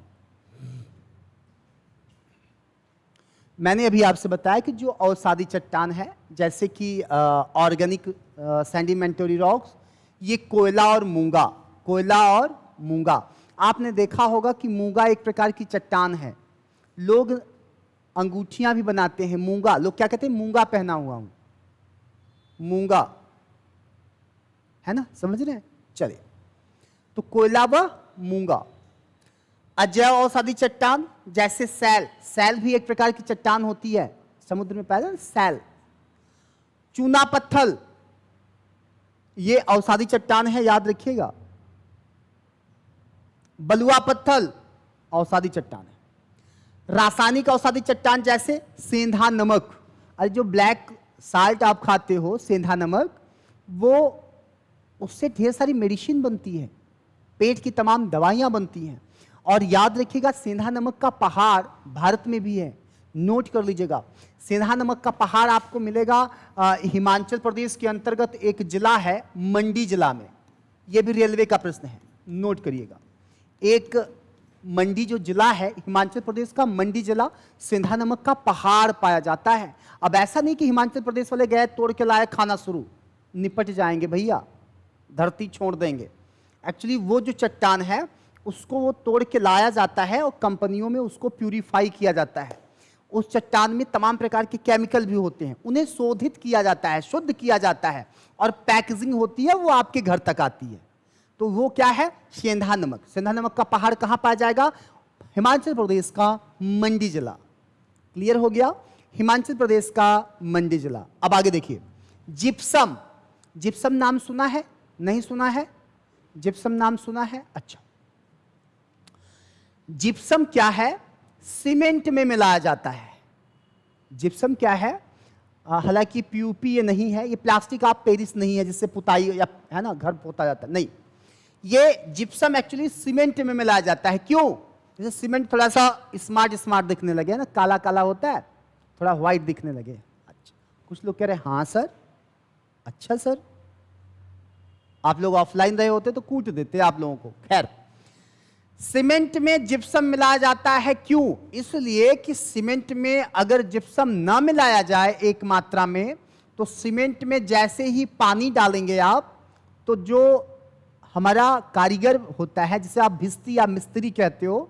मैंने अभी आपसे बताया कि जो अवसादी चट्टान है, जैसे कि ऑर्गेनिक सेडिमेंटरी रॉक्स, ये कोयला और मूंगा, कोयला और मूंगा। आपने देखा होगा कि मूंगा एक प्रकार की चट्टान है। लोग अंगूठियां भी बनाते हैं मूंगा, लोग क्या कहते हैं, मूंगा पहना हुआ हूं, मूंगा, है ना, समझ रहे हैं। चलिए, तो कोयला व मूंगा। अजैव अवसादी चट्टान जैसे सैल, सैल भी एक प्रकार की चट्टान होती है, समुद्र में पाया जाता है सैल। चूना पत्थर, ये अवसादी चट्टान है, याद रखिएगा। बलुआ पत्थर अवसादी चट्टान है। रासायनिक अवसादी चट्टान जैसे सेंधा नमक, अरे जो ब्लैक साल्ट आप खाते हो, सेंधा नमक, वो उससे ढेर सारी मेडिसिन बनती है, पेट की तमाम दवाइयां बनती हैं। और याद रखिएगा सेंधा नमक का पहाड़ भारत में भी है, नोट कर लीजिएगा। सेंधा नमक का पहाड़ आपको मिलेगा हिमाचल प्रदेश के अंतर्गत एक जिला है मंडी जिला में। यह भी रेलवे का प्रश्न है, नोट करिएगा। एक मंडी जो जिला है हिमाचल प्रदेश का, मंडी जिला, सेंधा नमक का पहाड़ पाया जाता है। अब ऐसा नहीं कि हिमाचल प्रदेश वाले गए तोड़ के लाए खाना शुरू, निपट जाएंगे भैया, धरती छोड़ देंगे। एक्चुअली वो जो चट्टान है उसको वो तोड़ के लाया जाता है और कंपनियों में उसको प्यूरिफाई किया जाता है। उस चट्टान में तमाम प्रकार के केमिकल भी होते हैं, उन्हें शोधित किया जाता है, शुद्ध किया जाता है और पैकेजिंग होती है, वो आपके घर तक आती है। तो वो क्या है? सेंधा नमक। सेंधा नमक का पहाड़ कहाँ पाया जाएगा? हिमाचल प्रदेश का मंडी जिला। क्लियर हो गया? हिमाचल प्रदेश का मंडी जिला। अब आगे देखिए, जिप्सम। जिप्सम नाम सुना है? नहीं सुना है? जिप्सम नाम सुना है? अच्छा, जिप्सम क्या है? सीमेंट में मिलाया जाता है। जिप्सम क्या है? हालांकि पीयूपी ये नहीं है, ये प्लास्टिक आप पेरिस नहीं है जिससे पुताई या है ना घर पोता जाता है, नहीं। ये जिप्सम एक्चुअली सीमेंट में मिलाया जाता है। क्यों? जैसे सीमेंट थोड़ा सा स्मार्ट स्मार्ट दिखने लगे ना, काला काला होता है, थोड़ा व्हाइट दिखने लगे। अच्छा, कुछ लोग कह रहे हैं हाँ सर, अच्छा सर, आप लोग ऑफलाइन रहे होते तो कूट देते आप लोगों को। खैर, सीमेंट में जिप्सम मिलाया जाता है। क्यों? इसलिए कि सीमेंट में अगर जिप्सम ना मिलाया जाए एक मात्रा में, तो सीमेंट में जैसे ही पानी डालेंगे आप, तो जो हमारा कारीगर होता है, जिसे आप भिस्ती या मिस्त्री कहते हो,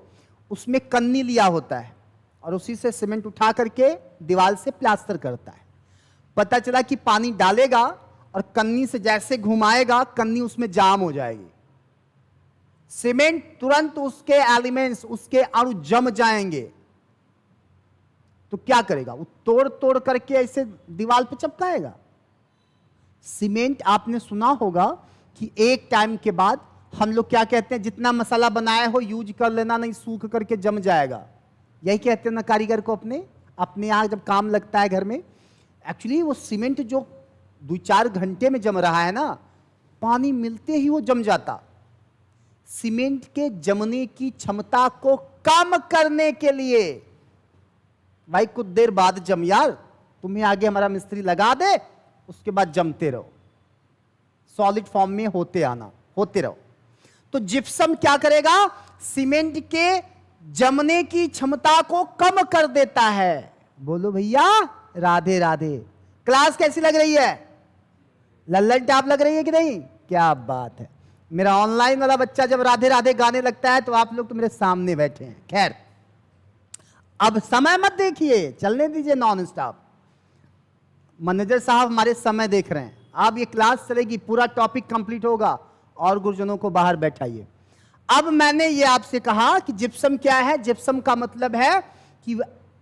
उसमें कन्नी लिया होता है और उसी से सीमेंट उठा करके दीवार से प्लास्टर करता है। पता चला कि पानी डालेगा और कन्नी से जैसे घुमाएगा, कन्नी उसमें जाम हो जाएगी, सीमेंट तुरंत उसके एलिमेंट्स, उसके अणु जम जाएंगे। तो क्या करेगा? वो तोड़ तोड़ करके ऐसे दीवार पे चिपकाएगा। सीमेंट आपने सुना होगा कि एक टाइम के बाद हम लोग क्या कहते हैं, जितना मसाला बनाया हो यूज कर लेना, नहीं सूख करके जम जाएगा। यही कहते हैं ना कारीगर को अपने यहाँ जब काम लगता है घर में। एक्चुअली वो सीमेंट जो 2-4 घंटे में जम रहा है ना, पानी मिलते ही वो जम जाता। सीमेंट के जमने की क्षमता को कम करने के लिए, भाई कुछ देर बाद जम यार, तुम्हें आगे हमारा मिस्त्री लगा दे, उसके बाद जमते रहो, सॉलिड फॉर्म में होते रहो। तो जिप्सम क्या करेगा? सीमेंट के जमने की क्षमता को कम कर देता है। बोलो भैया राधे राधे। क्लास कैसी लग रही है? लल्लन टाप लग रही है कि नहीं? क्या बात है। मेरा ऑनलाइन वाला बच्चा जब राधे राधे गाने लगता है तो आप लोग तो मेरे सामने बैठे हैं। खैर, अब समय मत देखिए, चलने दीजिए नॉन स्टॉप। मैनेजर साहब हमारे समय देख रहे हैं। अब ये क्लास चलेगी, पूरा टॉपिक कंप्लीट होगा और गुरुजनों को बाहर बैठाइए। अब मैंने ये आपसे कहा कि जिप्सम क्या है? जिप्सम का मतलब है कि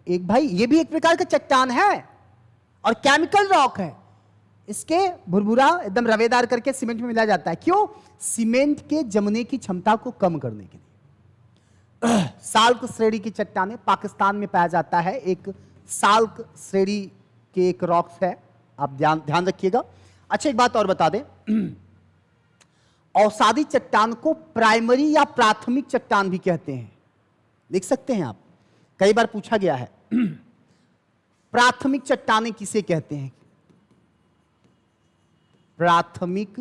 एक भाई ये भी एक प्रकार का चट्टान है और केमिकल रॉक है। इसके भुरभुरा एकदम रवेदार करके सीमेंट में मिलाया जाता है। क्यों? सीमेंट के जमने की क्षमता को कम करने के लिए। साल्क श्रेणी की चट्टानें पाकिस्तान में पाया जाता है। एक साल्क श्रेणी के एक रॉक्स है, आप ध्यान रखिएगा। अच्छा, एक बात और बता दें, औषधि चट्टान को प्राइमरी या प्राथमिक चट्टान भी कहते हैं। लिख सकते हैं आप, कई बार पूछा गया है। प्राथमिक चट्टानें किसे कहते हैं? प्राथमिक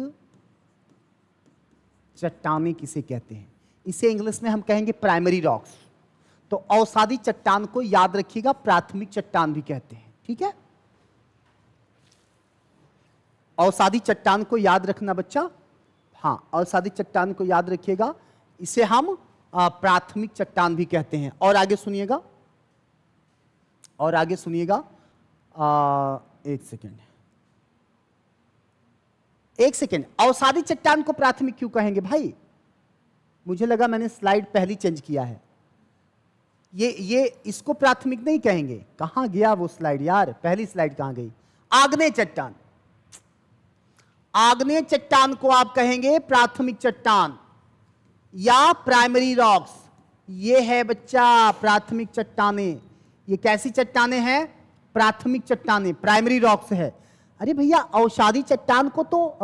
चट्टानें किसे कहते हैं? इसे इंग्लिश में हम कहेंगे प्राइमरी रॉक्स। तो औषधि चट्टान को याद रखिएगा, प्राथमिक चट्टान भी कहते हैं। ठीक है, औषधि चट्टान को याद रखना बच्चा। हाँ, औषधि चट्टान को याद रखिएगा, इसे हम प्राथमिक चट्टान भी कहते हैं। और आगे सुनिएगा, और आगे सुनिएगा। एक सेकेंड, औषधि चट्टान को प्राथमिक क्यों कहेंगे भाई? मुझे लगा मैंने स्लाइड पहली चेंज किया है। ये इसको प्राथमिक नहीं कहेंगे। कहां गया वो स्लाइड यार? पहली स्लाइड कहां गई? आग्नेय चट्टान। आग्नेय चट्टान को आप कहेंगे प्राथमिक चट्टान या प्राइमरी रॉक्स। ये है बच्चा प्राथमिक चट्टानें। ये कैसी चट्टानें हैं? प्राथमिक चट्टानें, प्राइमरी रॉक्स है। अरे भैया, औषधि चट्टान को तो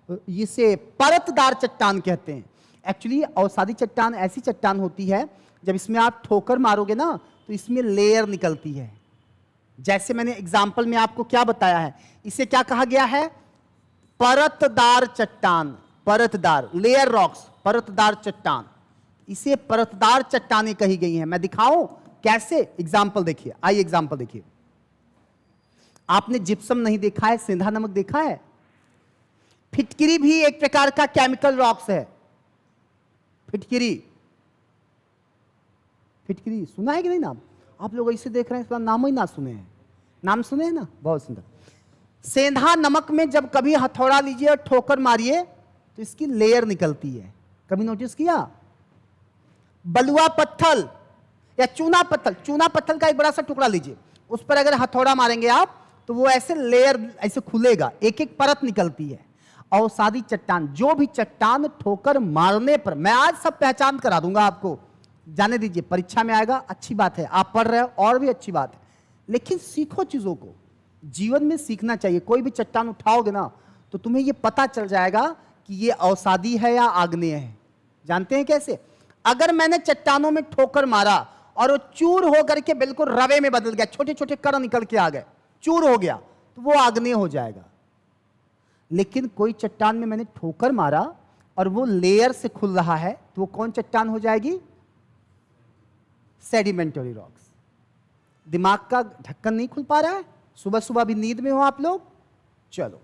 इसे परतदार चट्टान कहते हैं। एक्चुअली अवसादी चट्टान ऐसी चट्टान होती है जब इसमें आप ठोकर मारोगे ना तो इसमें लेयर निकलती है। जैसे मैंने एग्जाम्पल में आपको क्या बताया है, इसे क्या कहा गया है, परतदार चट्टान, परतदार, लेयर रॉक्स, परतदार चट्टान, इसे परतदार चट्टानें कही गई हैं। मैं दिखाऊं कैसे, एग्जाम्पल देखिए, आइए एग्जाम्पल देखिए। आपने जिप्सम नहीं देखा है, सेंधा नमक देखा है? फिटकिरी भी एक प्रकार का केमिकल रॉक्स है। फिटकिरी, फिटकिरी सुना है कि नहीं नाम? आप लोग ऐसे देख रहे हैं, इसका नाम ही ना सुने हैं। नाम सुने हैं ना, बहुत सुंदर। सेंधा नमक में जब कभी हथौड़ा लीजिए और ठोकर मारिए तो इसकी लेयर निकलती है, कभी नोटिस किया? बलुआ पत्थर या चूना पत्थर, चूना पत्थर का एक बड़ा सा टुकड़ा लीजिए, उस पर अगर हथौड़ा मारेंगे आप तो वो ऐसे लेयर ऐसे खुलेगा, एक एक परत निकलती है। अवसादी चट्टान, जो भी चट्टान ठोकर मारने पर, मैं आज सब पहचान करा दूंगा आपको, जाने दीजिए, परीक्षा में आएगा, अच्छी बात है, आप पढ़ रहे हो और भी अच्छी बात है, लेकिन सीखो चीजों को, जीवन में सीखना चाहिए। कोई भी चट्टान उठाओगे ना तो तुम्हें ये पता चल जाएगा कि ये अवसादी है या आग्नेय है। जानते हैं कैसे? अगर मैंने चट्टानों में ठोकर मारा और वो चूर होकर के बिल्कुल रवे में बदल गया, छोटे छोटे कण निकल के आ गए, चूर हो गया, तो वो आग्नेय हो जाएगा। लेकिन कोई चट्टान में मैंने ठोकर मारा और वो लेयर से खुल रहा है तो वो कौन चट्टान हो जाएगी? Sedimentary rocks. दिमाग का ढक्कन नहीं खुल पा रहा है? सुबह सुबह भी नींद में हो आप लोग? चलो,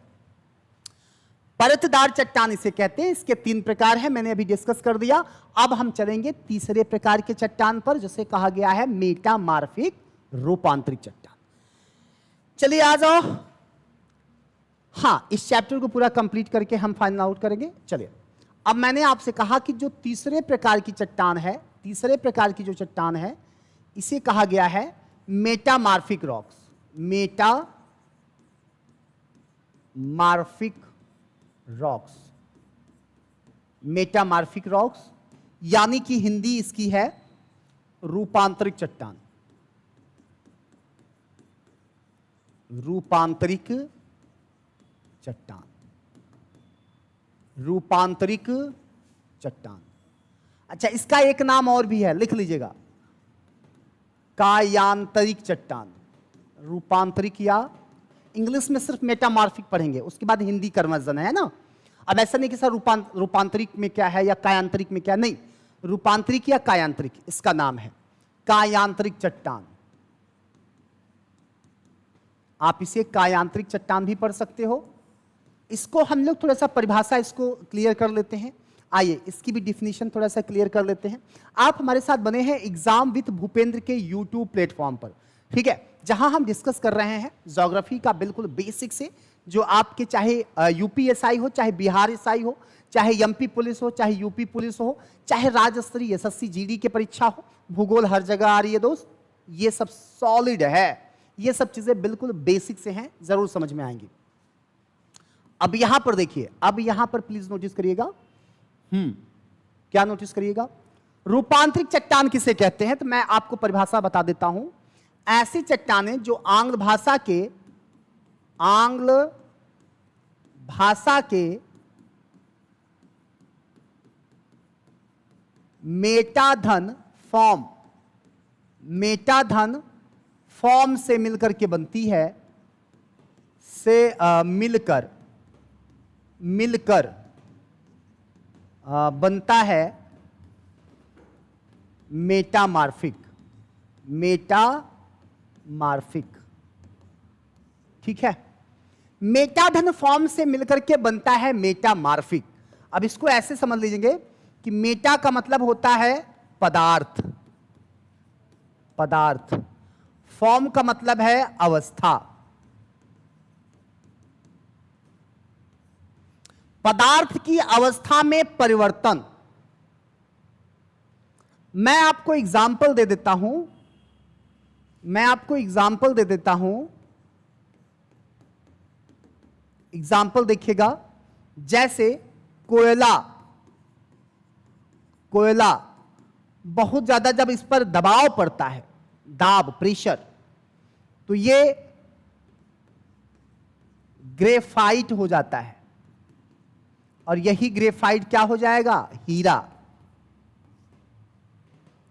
परतदार चट्टान इसे कहते हैं। इसके 3 प्रकार हैं, मैंने अभी डिस्कस कर दिया। अब हम चलेंगे तीसरे प्रकार के चट्टान पर, जिसे कहा गया है मेटामार्फिक, रूपांतरिक चट्टान। चलिए आ जाओ। हाँ, इस चैप्टर को पूरा कंप्लीट करके हम फाइनल आउट करेंगे। चलिए, अब मैंने आपसे कहा कि जो तीसरे प्रकार की चट्टान है, तीसरे प्रकार की जो चट्टान है, इसे कहा गया है मेटामार्फिक रॉक्स। मेटामार्फिक रॉक्स, मेटामार्फिक रॉक्स, यानी कि हिंदी इसकी है रूपांतरिक चट्टान। रूपांतरिक चट्टान, रूपांतरिक चट्टान। अच्छा, इसका एक नाम और भी है, लिख लीजिएगा, कायांतरिक चट्टान। रूपांतरिक, या इंग्लिश में सिर्फ मेटामार्फिक पढ़ेंगे, उसके बाद हिंदी कन्वर्जन है ना। अब ऐसा नहीं कि सर रूपांतरिक में क्या है या कायांतरिक में क्या, नहीं, रूपांतरिक या कायांतरिक इसका नाम है, कायांतरिक चट्टान। आप इसे कायांतरिक चट्टान भी पढ़ सकते हो। इसको हम लोग थोड़ा सा परिभाषा इसको क्लियर कर लेते हैं। आइए इसकी भी डिफिनीशन थोड़ा सा क्लियर कर लेते हैं। आप हमारे साथ बने हैं एग्जाम विद भूपेंद्र के यूट्यूब प्लेटफॉर्म पर, ठीक है, जहां हम डिस्कस कर रहे हैं ज्योग्राफी का बिल्कुल बेसिक से, जो आपके चाहे यूपीएसआई हो, चाहे बिहार एसआई हो, चाहे एमपी पुलिस हो, चाहे यूपी पुलिस हो, चाहे राज्य स्तरीय एसएससी जीडी की परीक्षा हो, भूगोल हर जगह आ रही है दोस्त, ये सब सॉलिड है, ये सब चीजें बिल्कुल बेसिक से हैं, जरूर समझ में आएंगी। अब यहां पर देखिए, अब यहां पर प्लीज नोटिस करिएगा, क्या नोटिस करिएगा, रूपांतरिक चट्टान किसे कहते हैं, तो मैं आपको परिभाषा बता देता हूं। ऐसी चट्टानें जो आंग्ल भाषा के मेटाधन फॉर्म से मिलकर के बनती है, से मिलकर बनता है मेटामार्फिक, ठीक है, मेटाधन फॉर्म से मिलकर के बनता है मेटामार्फिक। अब इसको ऐसे समझ लीजिए कि मेटा का मतलब होता है पदार्थ, फॉर्म का मतलब है अवस्था, पदार्थ की अवस्था में परिवर्तन। मैं आपको एग्जाम्पल दे देता हूं, एग्जाम्पल देखिएगा, जैसे कोयला बहुत ज्यादा जब इस पर दबाव पड़ता है, दाब, प्रेशर, तो ये ग्रेफाइट हो जाता है। और यही ग्रेफाइट क्या हो जाएगा? हीरा।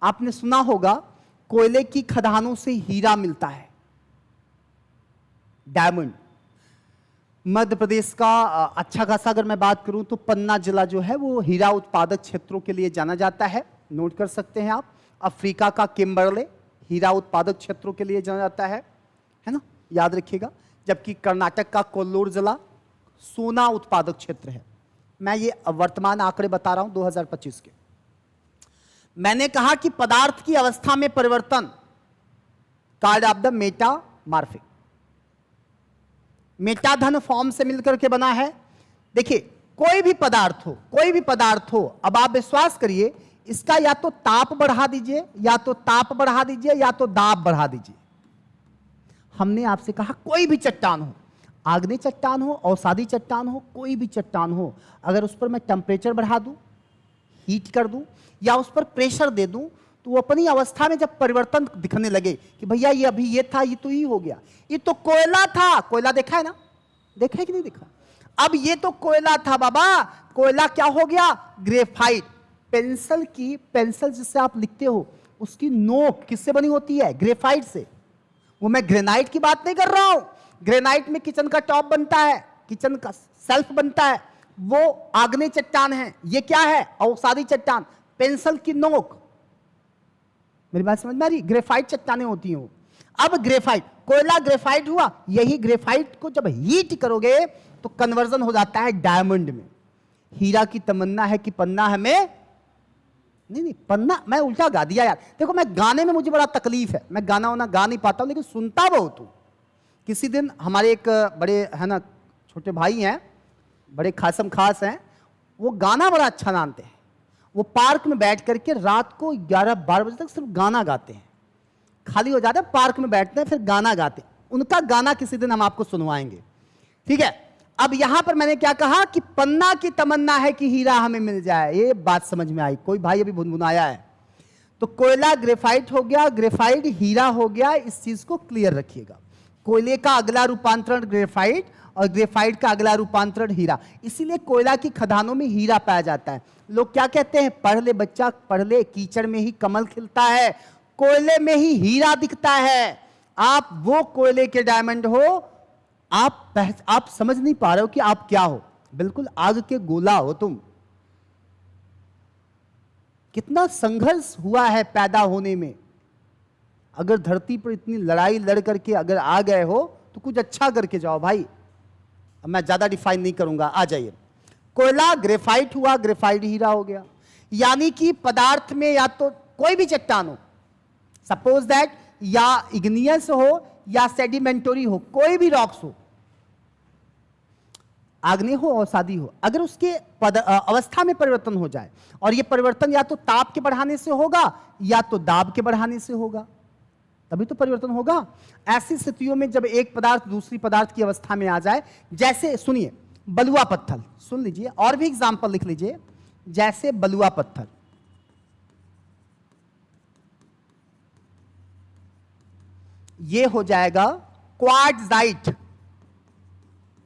आपने सुना होगा कोयले की खदानों से हीरा मिलता है, डायमंड। मध्य प्रदेश का अच्छा खासा अगर मैं बात करूं तो पन्ना जिला जो है वो हीरा उत्पादक क्षेत्रों के लिए जाना जाता है, नोट कर सकते हैं आप। अफ्रीका का किम्बरले हीरा उत्पादक क्षेत्रों के लिए जाना जाता है ना, याद रखिएगा। जबकि कर्नाटक का कोल्लूर जिला सोना उत्पादक क्षेत्र है। मैं ये वर्तमान आंकड़े बता रहा हूं 2025 के। मैंने कहा कि पदार्थ की अवस्था में परिवर्तन, card of the metamorphic, Meta धन फॉर्म से मिलकर के बना है। देखिए कोई भी पदार्थ हो, कोई भी पदार्थ हो, अब आप विश्वास करिए इसका या तो ताप बढ़ा दीजिए, या तो ताप बढ़ा दीजिए, या तो दाब बढ़ा दीजिए। हमने आपसे कहा कोई भी चट्टान हो, आग्नेय चट्टान हो, अवसादी चट्टान हो, कोई भी चट्टान हो, अगर उस पर मैं टेम्परेचर बढ़ा दूं, हीट कर दूं, या उस पर प्रेशर दे दूं, तो वो अपनी अवस्था में जब परिवर्तन दिखने लगे कि भैया ये अभी ये था, ये तो ही हो गया, ये तो कोयला था। कोयला देखा है ना, देखा है कि नहीं देखा? अब ये तो कोयला था बाबा, कोयला क्या हो गया? ग्रेफाइट। पेंसिल जिससे आप लिखते हो उसकी नोक किससे बनी होती है? ग्रेफाइट से। वो मैं ग्रेनाइट की बात नहीं कर रहा हूं। ग्रेनाइट में किचन का टॉप बनता है, किचन का सेल्फ बनता है, वो आग्नेय चट्टान है। ये क्या है? अवसादी चट्टान। पेंसिल की नोक, मेरी बात समझ में आ रही? ग्रेफाइट चट्टानें होती हैं। अब ग्रेफाइट, कोयला ग्रेफाइट हुआ, यही ग्रेफाइट को जब हीट करोगे तो कन्वर्जन हो जाता है डायमंड में। हीरा की तमन्ना है कि पन्ना हमें, नहीं पन्ना, मैं उल्टा गा दिया यार। देखो मैं गाने में मुझे बड़ा तकलीफ है, मैं गाना वाना गा नहीं पाता हूं, लेकिन सुनता बहुत हूं। किसी दिन हमारे एक बड़े है ना छोटे भाई हैं, बड़े खासम खास हैं, वो गाना बड़ा अच्छा जानते हैं। वो पार्क में बैठ करके रात को 11-12 बजे तक सिर्फ गाना गाते हैं। खाली हो जाता है, पार्क में बैठते हैं, फिर गाना गाते हैं। उनका गाना किसी दिन हम आपको सुनवाएंगे, ठीक है? अब यहां पर मैंने क्या कहा कि पन्ना की तमन्ना है कि हीरा हमें मिल जाए। ये बात समझ में आई? कोई भाई अभी भुनभुनाया है? तो कोयला ग्रेफाइट हो गया, ग्रेफाइट हीरा हो गया। इस चीज को क्लियर रखिएगा। कोयले का अगला रूपांतरण ग्रेफाइट, और ग्रेफाइट का अगला रूपांतरण हीरा। इसीलिए कोयला की खदानों में हीरा पाया जाता है। लोग क्या कहते हैं? पढ़ ले बच्चा, पढ़ ले, कीचड़ में ही कमल खिलता है, कोयले में ही हीरा दिखता है। आप वो कोयले के डायमंड हो, आप समझ नहीं पा रहे हो कि आप क्या हो। बिल्कुल आग के गोला हो तुम। कितना संघर्ष हुआ है पैदा होने में। अगर धरती पर इतनी लड़ाई लड़ करके अगर आ गए हो तो कुछ अच्छा करके जाओ भाई। अब मैं ज्यादा डिफाइन नहीं करूंगा, आ जाइए। कोयला ग्रेफाइट हुआ, ग्रेफाइट हीरा हो गया। यानी कि पदार्थ में या तो कोई भी चट्टान हो, सपोज दैट या इग्नियस हो या सेडिमेंटरी हो, कोई भी रॉक्स हो, आग्नेय हो और अवसादी हो, अगर उसके अवस्था में परिवर्तन हो जाए, और यह परिवर्तन या तो ताप के बढ़ाने से होगा या तो दाब के बढ़ाने से होगा, तभी तो परिवर्तन होगा। ऐसी स्थितियों में जब एक पदार्थ दूसरी पदार्थ की अवस्था में आ जाए, जैसे सुनिए बलुआ पत्थर, सुन लीजिए, और भी एग्जाम्पल लिख लीजिए। जैसे बलुआ पत्थर, ये हो जाएगा क्वार्ट्जाइट।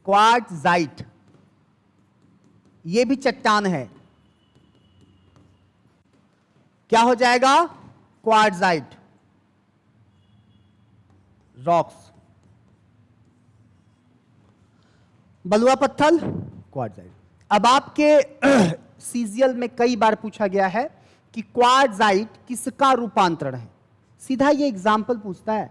क्वार्ट्जाइट ये भी चट्टान है, क्या हो जाएगा? Quartzite rocks. बलुआ पत्थर, क्वार्ट्जाइट। अब आपके सीजीएल में कई बार पूछा गया है कि क्वार्ट्जाइट किसका रूपांतरण है। सीधा ये एग्जाम्पल पूछता है,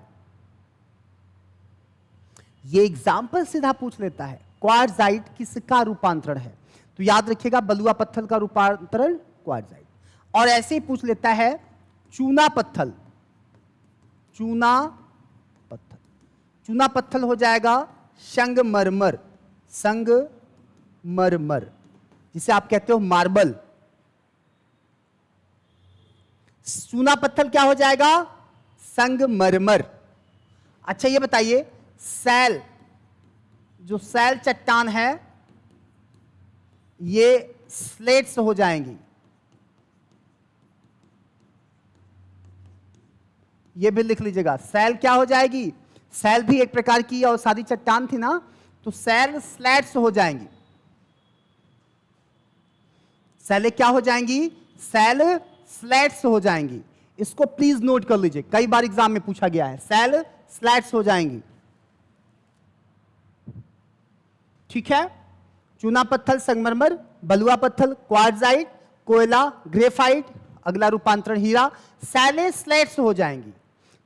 ये एग्जाम्पल सीधा पूछ लेता है क्वार्ट्जाइट किसका रूपांतरण है। तो याद रखिएगा बलुआ पत्थर का रूपांतरण क्वार्ट्जाइट। और ऐसे ही पूछ लेता है चूना पत्थर। चूना पत्थर, चूना पत्थर हो जाएगा संगमरमर। संगमरमर जिसे आप कहते हो मार्बल। चूना पत्थर क्या हो जाएगा? संगमरमर। अच्छा ये बताइए, सैल, जो सैल चट्टान है ये स्लेट्स हो जाएंगी। ये भी लिख लीजिएगा, सैल क्या हो जाएगी? सैल भी एक प्रकार की अवसादी चट्टान थी ना, तो सैल स्लेट्स हो जाएंगी। सैले क्या हो जाएंगी? सैल स्लैट्स हो जाएंगी। इसको प्लीज नोट कर लीजिए, कई बार एग्जाम में पूछा गया है। सैल स्लैट्स हो जाएंगी, ठीक है। चूना पत्थर, संगमरमर, बलुआ पत्थर, क्वार्ट्जाइट, कोयला, ग्रेफाइट, अगला रूपांतरण हीरा, सैले स्लैट्स हो जाएंगी।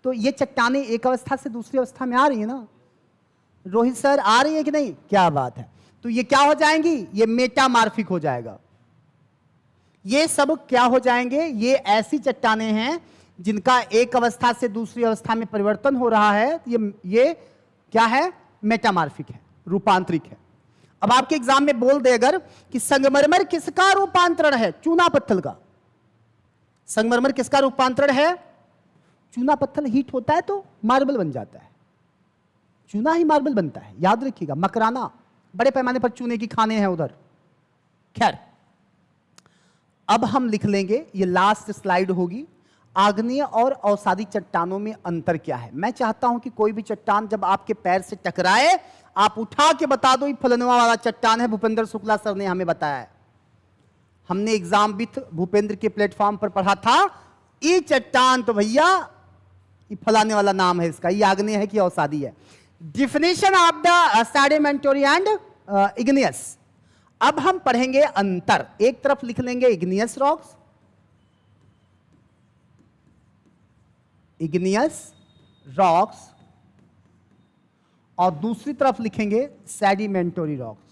तो ये चट्टानें एक अवस्था से दूसरी अवस्था में आ रही है ना रोहित सर, आ रही है कि नहीं? क्या बात है। तो ये क्या हो जाएंगी? ये मेटामार्फिक हो जाएगा। ये सब क्या हो जाएंगे? ये ऐसी चट्टानें हैं जिनका एक अवस्था से दूसरी अवस्था में परिवर्तन हो रहा है। ये क्या है? मेटामार्फिक है, रूपांतरिक है। अब आपके एग्जाम में बोल दे अगर कि संगमरमर किसका रूपांतरण है? चूना पत्थर का। संगमरमर किसका रूपांतरण है? चूना पत्थर हीट होता है तो मार्बल बन जाता है, चूना ही मार्बल बनता है, याद रखिएगा। मकराना, बड़े पैमाने पर चूने की खाने हैं उधर। खैर, अब हम लिख लेंगे, ये लास्ट स्लाइड होगी, आग्नेय और अवसादी चट्टानों में अंतर क्या है। मैं चाहता हूं कि कोई भी चट्टान जब आपके पैर से टकराए, आप उठा के बता दो ये फलनवा वाला चट्टान है। भूपेंद्र शुक्ला सर ने हमें बताया है, हमने एग्जाम विथ भूपेंद्र के प्लेटफॉर्म पर पढ़ा था। ये चट्टान तो भैया ये फलाने वाला नाम है इसका, ये आग्नेय है कि अवसादी है। Definition of the sedimentary and igneous. अब हम पढ़ेंगे अंतर। एक तरफ लिख लेंगे इग्नियस रॉक्स, इग्नियस रॉक्स, और दूसरी तरफ लिखेंगे सेडिमेंटरी रॉक्स।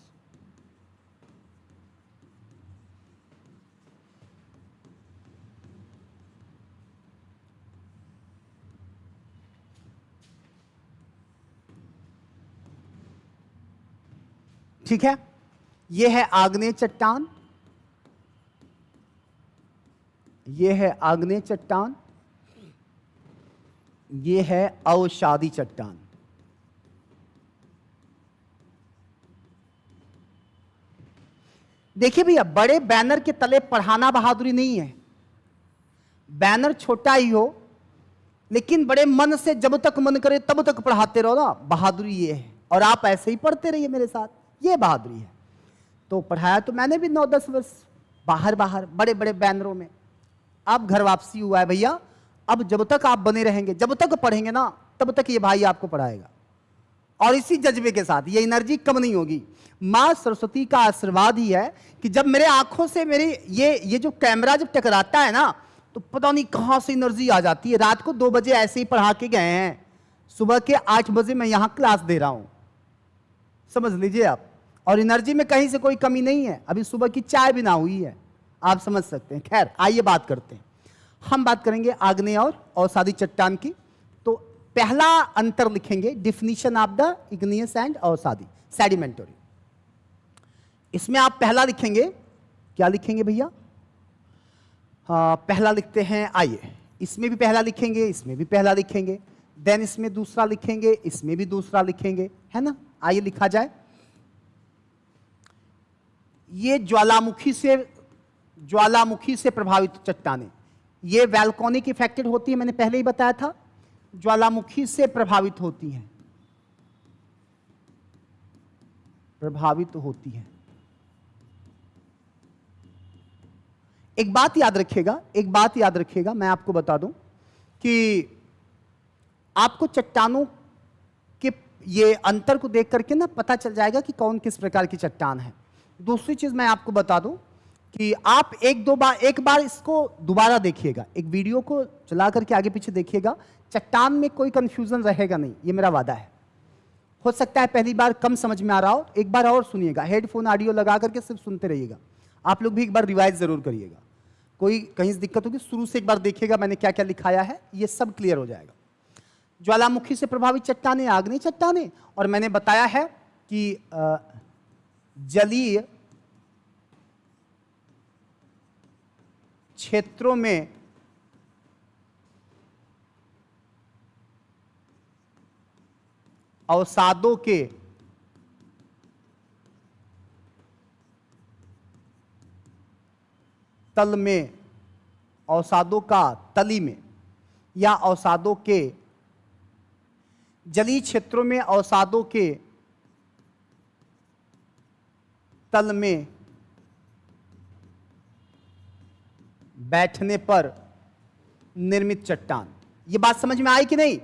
ठीक है, यह है आग्नेय चट्टान, यह है आग्नेय चट्टान, यह है अवसादी चट्टान। देखिए भैया, बड़े बैनर के तले पढ़ाना बहादुरी नहीं है। बैनर छोटा ही हो लेकिन बड़े मन से जब तक मन करे तब तक पढ़ाते रहो ना, बहादुरी ये है। और आप ऐसे ही पढ़ते रहिए मेरे साथ, ये बहादुरी है। तो पढ़ाया तो मैंने भी 9-10 वर्ष बाहर बाहर बड़े बड़े बैनरों में। अब घर वापसी हुआ है भैया। अब जब तक आप बने रहेंगे, जब तक पढ़ेंगे ना, तब तक ये भाई आपको पढ़ाएगा, और इसी जज्बे के साथ। ये एनर्जी कम नहीं होगी। मां सरस्वती का आशीर्वाद ही है कि जब मेरे आंखों से मेरी ये जो कैमरा जब टकराता है ना, तो पता नहीं कहां से एनर्जी आ जाती है। रात को 2 बजे ऐसे ही पढ़ा के गए हैं, सुबह के 8 बजे मैं यहां क्लास दे रहा हूं, समझ लीजिए आप। और एनर्जी में कहीं से कोई कमी नहीं है। अभी सुबह की चाय भी ना हुई है, आप समझ सकते हैं। खैर, आइए बात करते हैं। हम बात करेंगे आग्नेय और अवसादी चट्टान की। तो पहला अंतर लिखेंगे, definition of the igneous and अवसादी सेडिमेंटरी। इसमें आप पहला लिखेंगे, क्या लिखेंगे भैया? पहला लिखते हैं, आइए। इसमें भी पहला लिखेंगे, इसमें भी पहला लिखेंगे, देन इसमें दूसरा लिखेंगे, इसमें भी दूसरा लिखेंगे, है ना। आइए लिखा जाए। ये ज्वालामुखी से प्रभावित चट्टानें, ये वैल्कोनिक इफेक्टेड होती है, मैंने पहले ही बताया था, ज्वालामुखी से प्रभावित होती हैं, प्रभावित होती हैं। एक बात याद रखिएगा, मैं आपको बता दूं कि आपको चट्टानों के ये अंतर को देख करके ना पता चल जाएगा कि कौन किस प्रकार की चट्टान है। दूसरी चीज मैं आपको बता दूं कि आप एक बार इसको दोबारा देखिएगा, एक वीडियो को चला करके आगे पीछे देखिएगा। चट्टान में कोई कंफ्यूजन रहेगा नहीं, ये मेरा वादा है। हो सकता है पहली बार कम समझ में आ रहा हो, एक बार और सुनिएगा, हेडफोन ऑडियो लगा करके सिर्फ सुनते रहिएगा। आप लोग भी एक बार रिवाइज जरूर करिएगा। कोई कहीं से दिक्कत होगी, शुरू से एक बार देखिएगा मैंने क्या क्या लिखाया है, ये सब क्लियर हो जाएगा। ज्वालामुखी से प्रभावित चट्टानें आग्नेय चट्टानें, और मैंने बताया है कि जलीय क्षेत्रों में अवसादों के तल में, अवसादों का तली में, या अवसादों के जलीय क्षेत्रों में अवसादों के तल में बैठने पर निर्मित चट्टान। ये बात समझ में आई कि नहीं?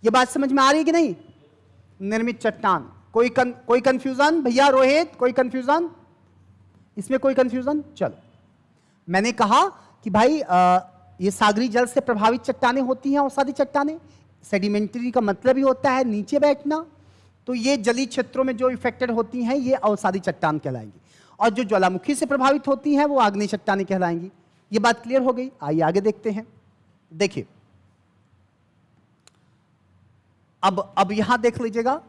ये बात समझ में आ रही है कि नहीं? निर्मित चट्टान। कोई कंफ्यूजन भैया? रोहित, कोई कंफ्यूजन इसमें? कोई कंफ्यूजन? चलो, मैंने कहा कि भाई ये सागरी जल से प्रभावित चट्टानें होती हैं, अवसादी चट्टानें। सेडिमेंट्री का मतलब ही होता है नीचे बैठना, तो ये जलीय क्षेत्रों में जो इफेक्टेड होती हैं ये अवसादी चट्टान कहलाएंगी, और जो ज्वालामुखी से प्रभावित होती हैं वो आग्नेय चट्टानें कहलाएंगी। ये बात क्लियर हो गई? आइए आगे देखते हैं। देखिए, अब यहां देख लीजिएगा,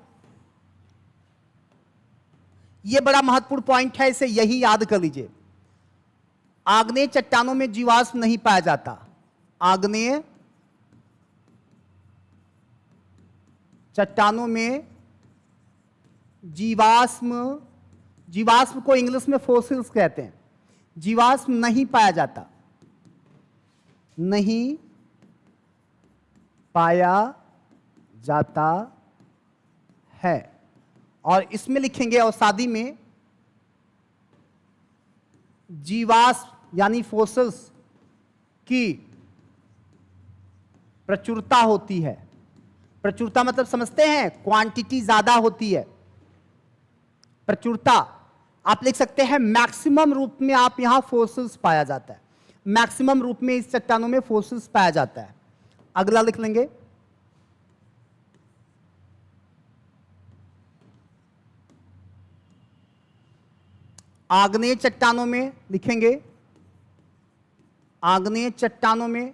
ये बड़ा महत्वपूर्ण पॉइंट है, इसे यही याद कर लीजिए। आग्नेय चट्टानों में जीवाश्म नहीं पाया जाता। आग्नेय चट्टानों में जीवाश्म को इंग्लिश में फोसिल्स कहते हैं। जीवाश्म नहीं पाया जाता, नहीं पाया जाता है। और इसमें लिखेंगे अवसादी में जीवाश्म यानी फोसिल्स की प्रचुरता होती है। प्रचुरता मतलब समझते हैं? क्वांटिटी ज्यादा होती है। प्रचुरता आप लिख सकते हैं मैक्सिमम रूप में, आप यहां फोसिल्स पाया जाता है। मैक्सिमम रूप में इस चट्टानों में फोसिल्स पाया जाता है। अगला लिख लेंगे, आग्नेय चट्टानों में लिखेंगे, आग्नेय चट्टानों में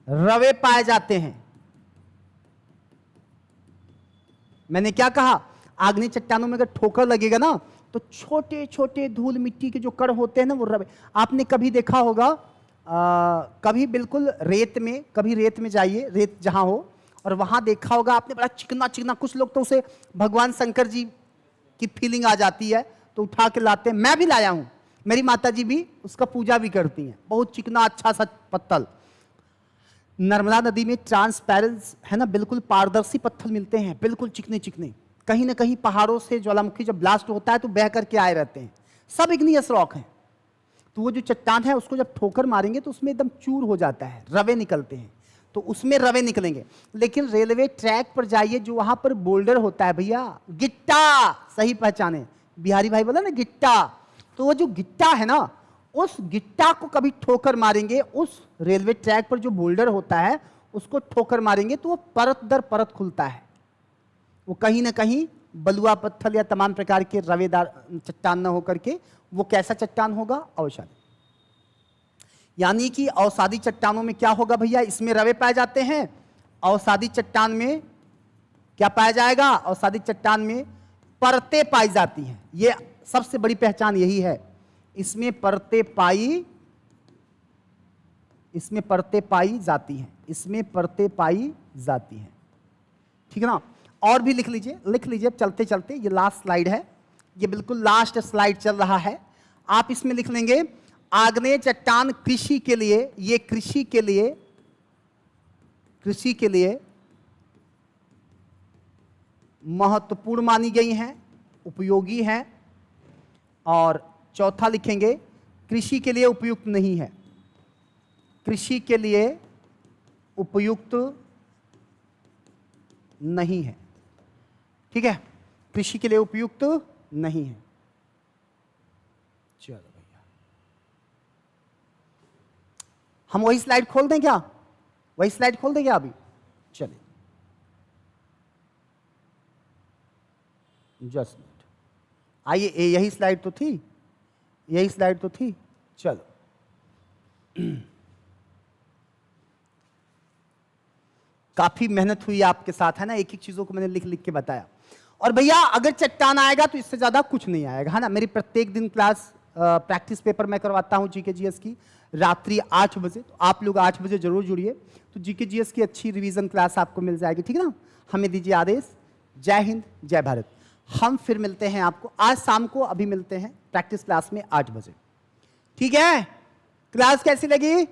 रवे पाए जाते हैं। मैंने क्या कहा? आग्नेय चट्टानों में अगर ठोकर लगेगा ना तो छोटे छोटे धूल मिट्टी के जो कण होते हैं ना वो रवे। आपने कभी देखा होगा, कभी बिल्कुल रेत में, कभी रेत में जाइए, रेत जहां हो, और वहां देखा होगा आपने बड़ा चिकना चिकना, कुछ लोग तो उसे भगवान शंकर जी की फीलिंग आ जाती है तो उठा के लाते हैं। मैं भी लाया हूं, मेरी माता जी भी उसका पूजा भी करती हैं। बहुत चिकना अच्छा सा पत्थर नर्मदा नदी में ट्रांसपेरेंस है ना, बिल्कुल पारदर्शी पत्थर मिलते हैं, बिल्कुल चिकने चिकने। कहीं ना कहीं पहाड़ों से ज्वालामुखी जब ब्लास्ट होता है तो बह करके आए रहते हैं, सब इग्नियस रॉक हैं। तो वो जो चट्टान है उसको जब ठोकर मारेंगे तो उसमें एकदम चूर हो जाता है, रवे निकलते हैं, तो उसमें रवे निकलेंगे। लेकिन रेलवे ट्रैक पर जाइए, जो वहां पर बोल्डर होता है भैया, गिट्टा, सही पहचाने, बिहारी भाई बोला ना गिट्टा, तो वो जो गिट्टा है ना, उस गिट्टा को कभी ठोकर मारेंगे, उस रेलवे ट्रैक पर जो बोल्डर होता है उसको ठोकर मारेंगे तो वो परत दर परत खुलता है। वो कहीं ना कहीं बलुआ पत्थर या तमाम प्रकार के रवेदार चट्टान न होकर के वो कैसा चट्टान होगा? अवसादी। यानी कि अवसादी चट्टानों में क्या होगा भैया? इसमें रवे पाए जाते हैं। अवसादी चट्टान में क्या पाया जाएगा? अवसादी चट्टान में परतें पाई जाती हैं। ये सबसे बड़ी पहचान यही है, इसमें परतें पाई जाती हैं, इसमें परतें पाई जाती हैं। ठीक है ना? और भी लिख लीजिए चलते चलते। ये लास्ट स्लाइड है, ये बिल्कुल लास्ट स्लाइड चल रहा है। आप इसमें लिख लेंगे आग्नेय चट्टान कृषि के लिए, ये कृषि के लिए महत्वपूर्ण मानी गई हैं, उपयोगी हैं। और चौथा लिखेंगे कृषि के लिए उपयुक्त नहीं है, कृषि के लिए उपयुक्त नहीं है। ठीक है, कृषि के लिए उपयुक्त नहीं है। चलो भैया, हम वही स्लाइड खोल दें क्या? वही स्लाइड खोल दें क्या अभी? चलिए जस्ट मिनट, आइए, यही स्लाइड तो थी, यही स्लाइड तो थी। चलो काफी मेहनत हुई आपके साथ, है ना, एक एक चीजों को मैंने लिख लिख के बताया। और भैया अगर चट्टान आएगा तो इससे ज्यादा कुछ नहीं आएगा, है ना। मेरी प्रत्येक दिन क्लास प्रैक्टिस पेपर मैं करवाता हूँ जीके जीएस की, रात्रि 8 बजे, तो आप लोग 8 बजे जरूर जुड़िए, तो जीके जीएस की अच्छी रिवीजन क्लास आपको मिल जाएगी। ठीक है ना? हमें दीजिए आदेश। जय हिंद, जय भारत। हम फिर मिलते हैं आपको आज शाम को, अभी मिलते हैं प्रैक्टिस क्लास में 8 बजे। ठीक है? क्लास कैसी लगी?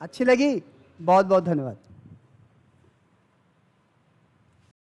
अच्छी लगी? बहुत बहुत धन्यवाद।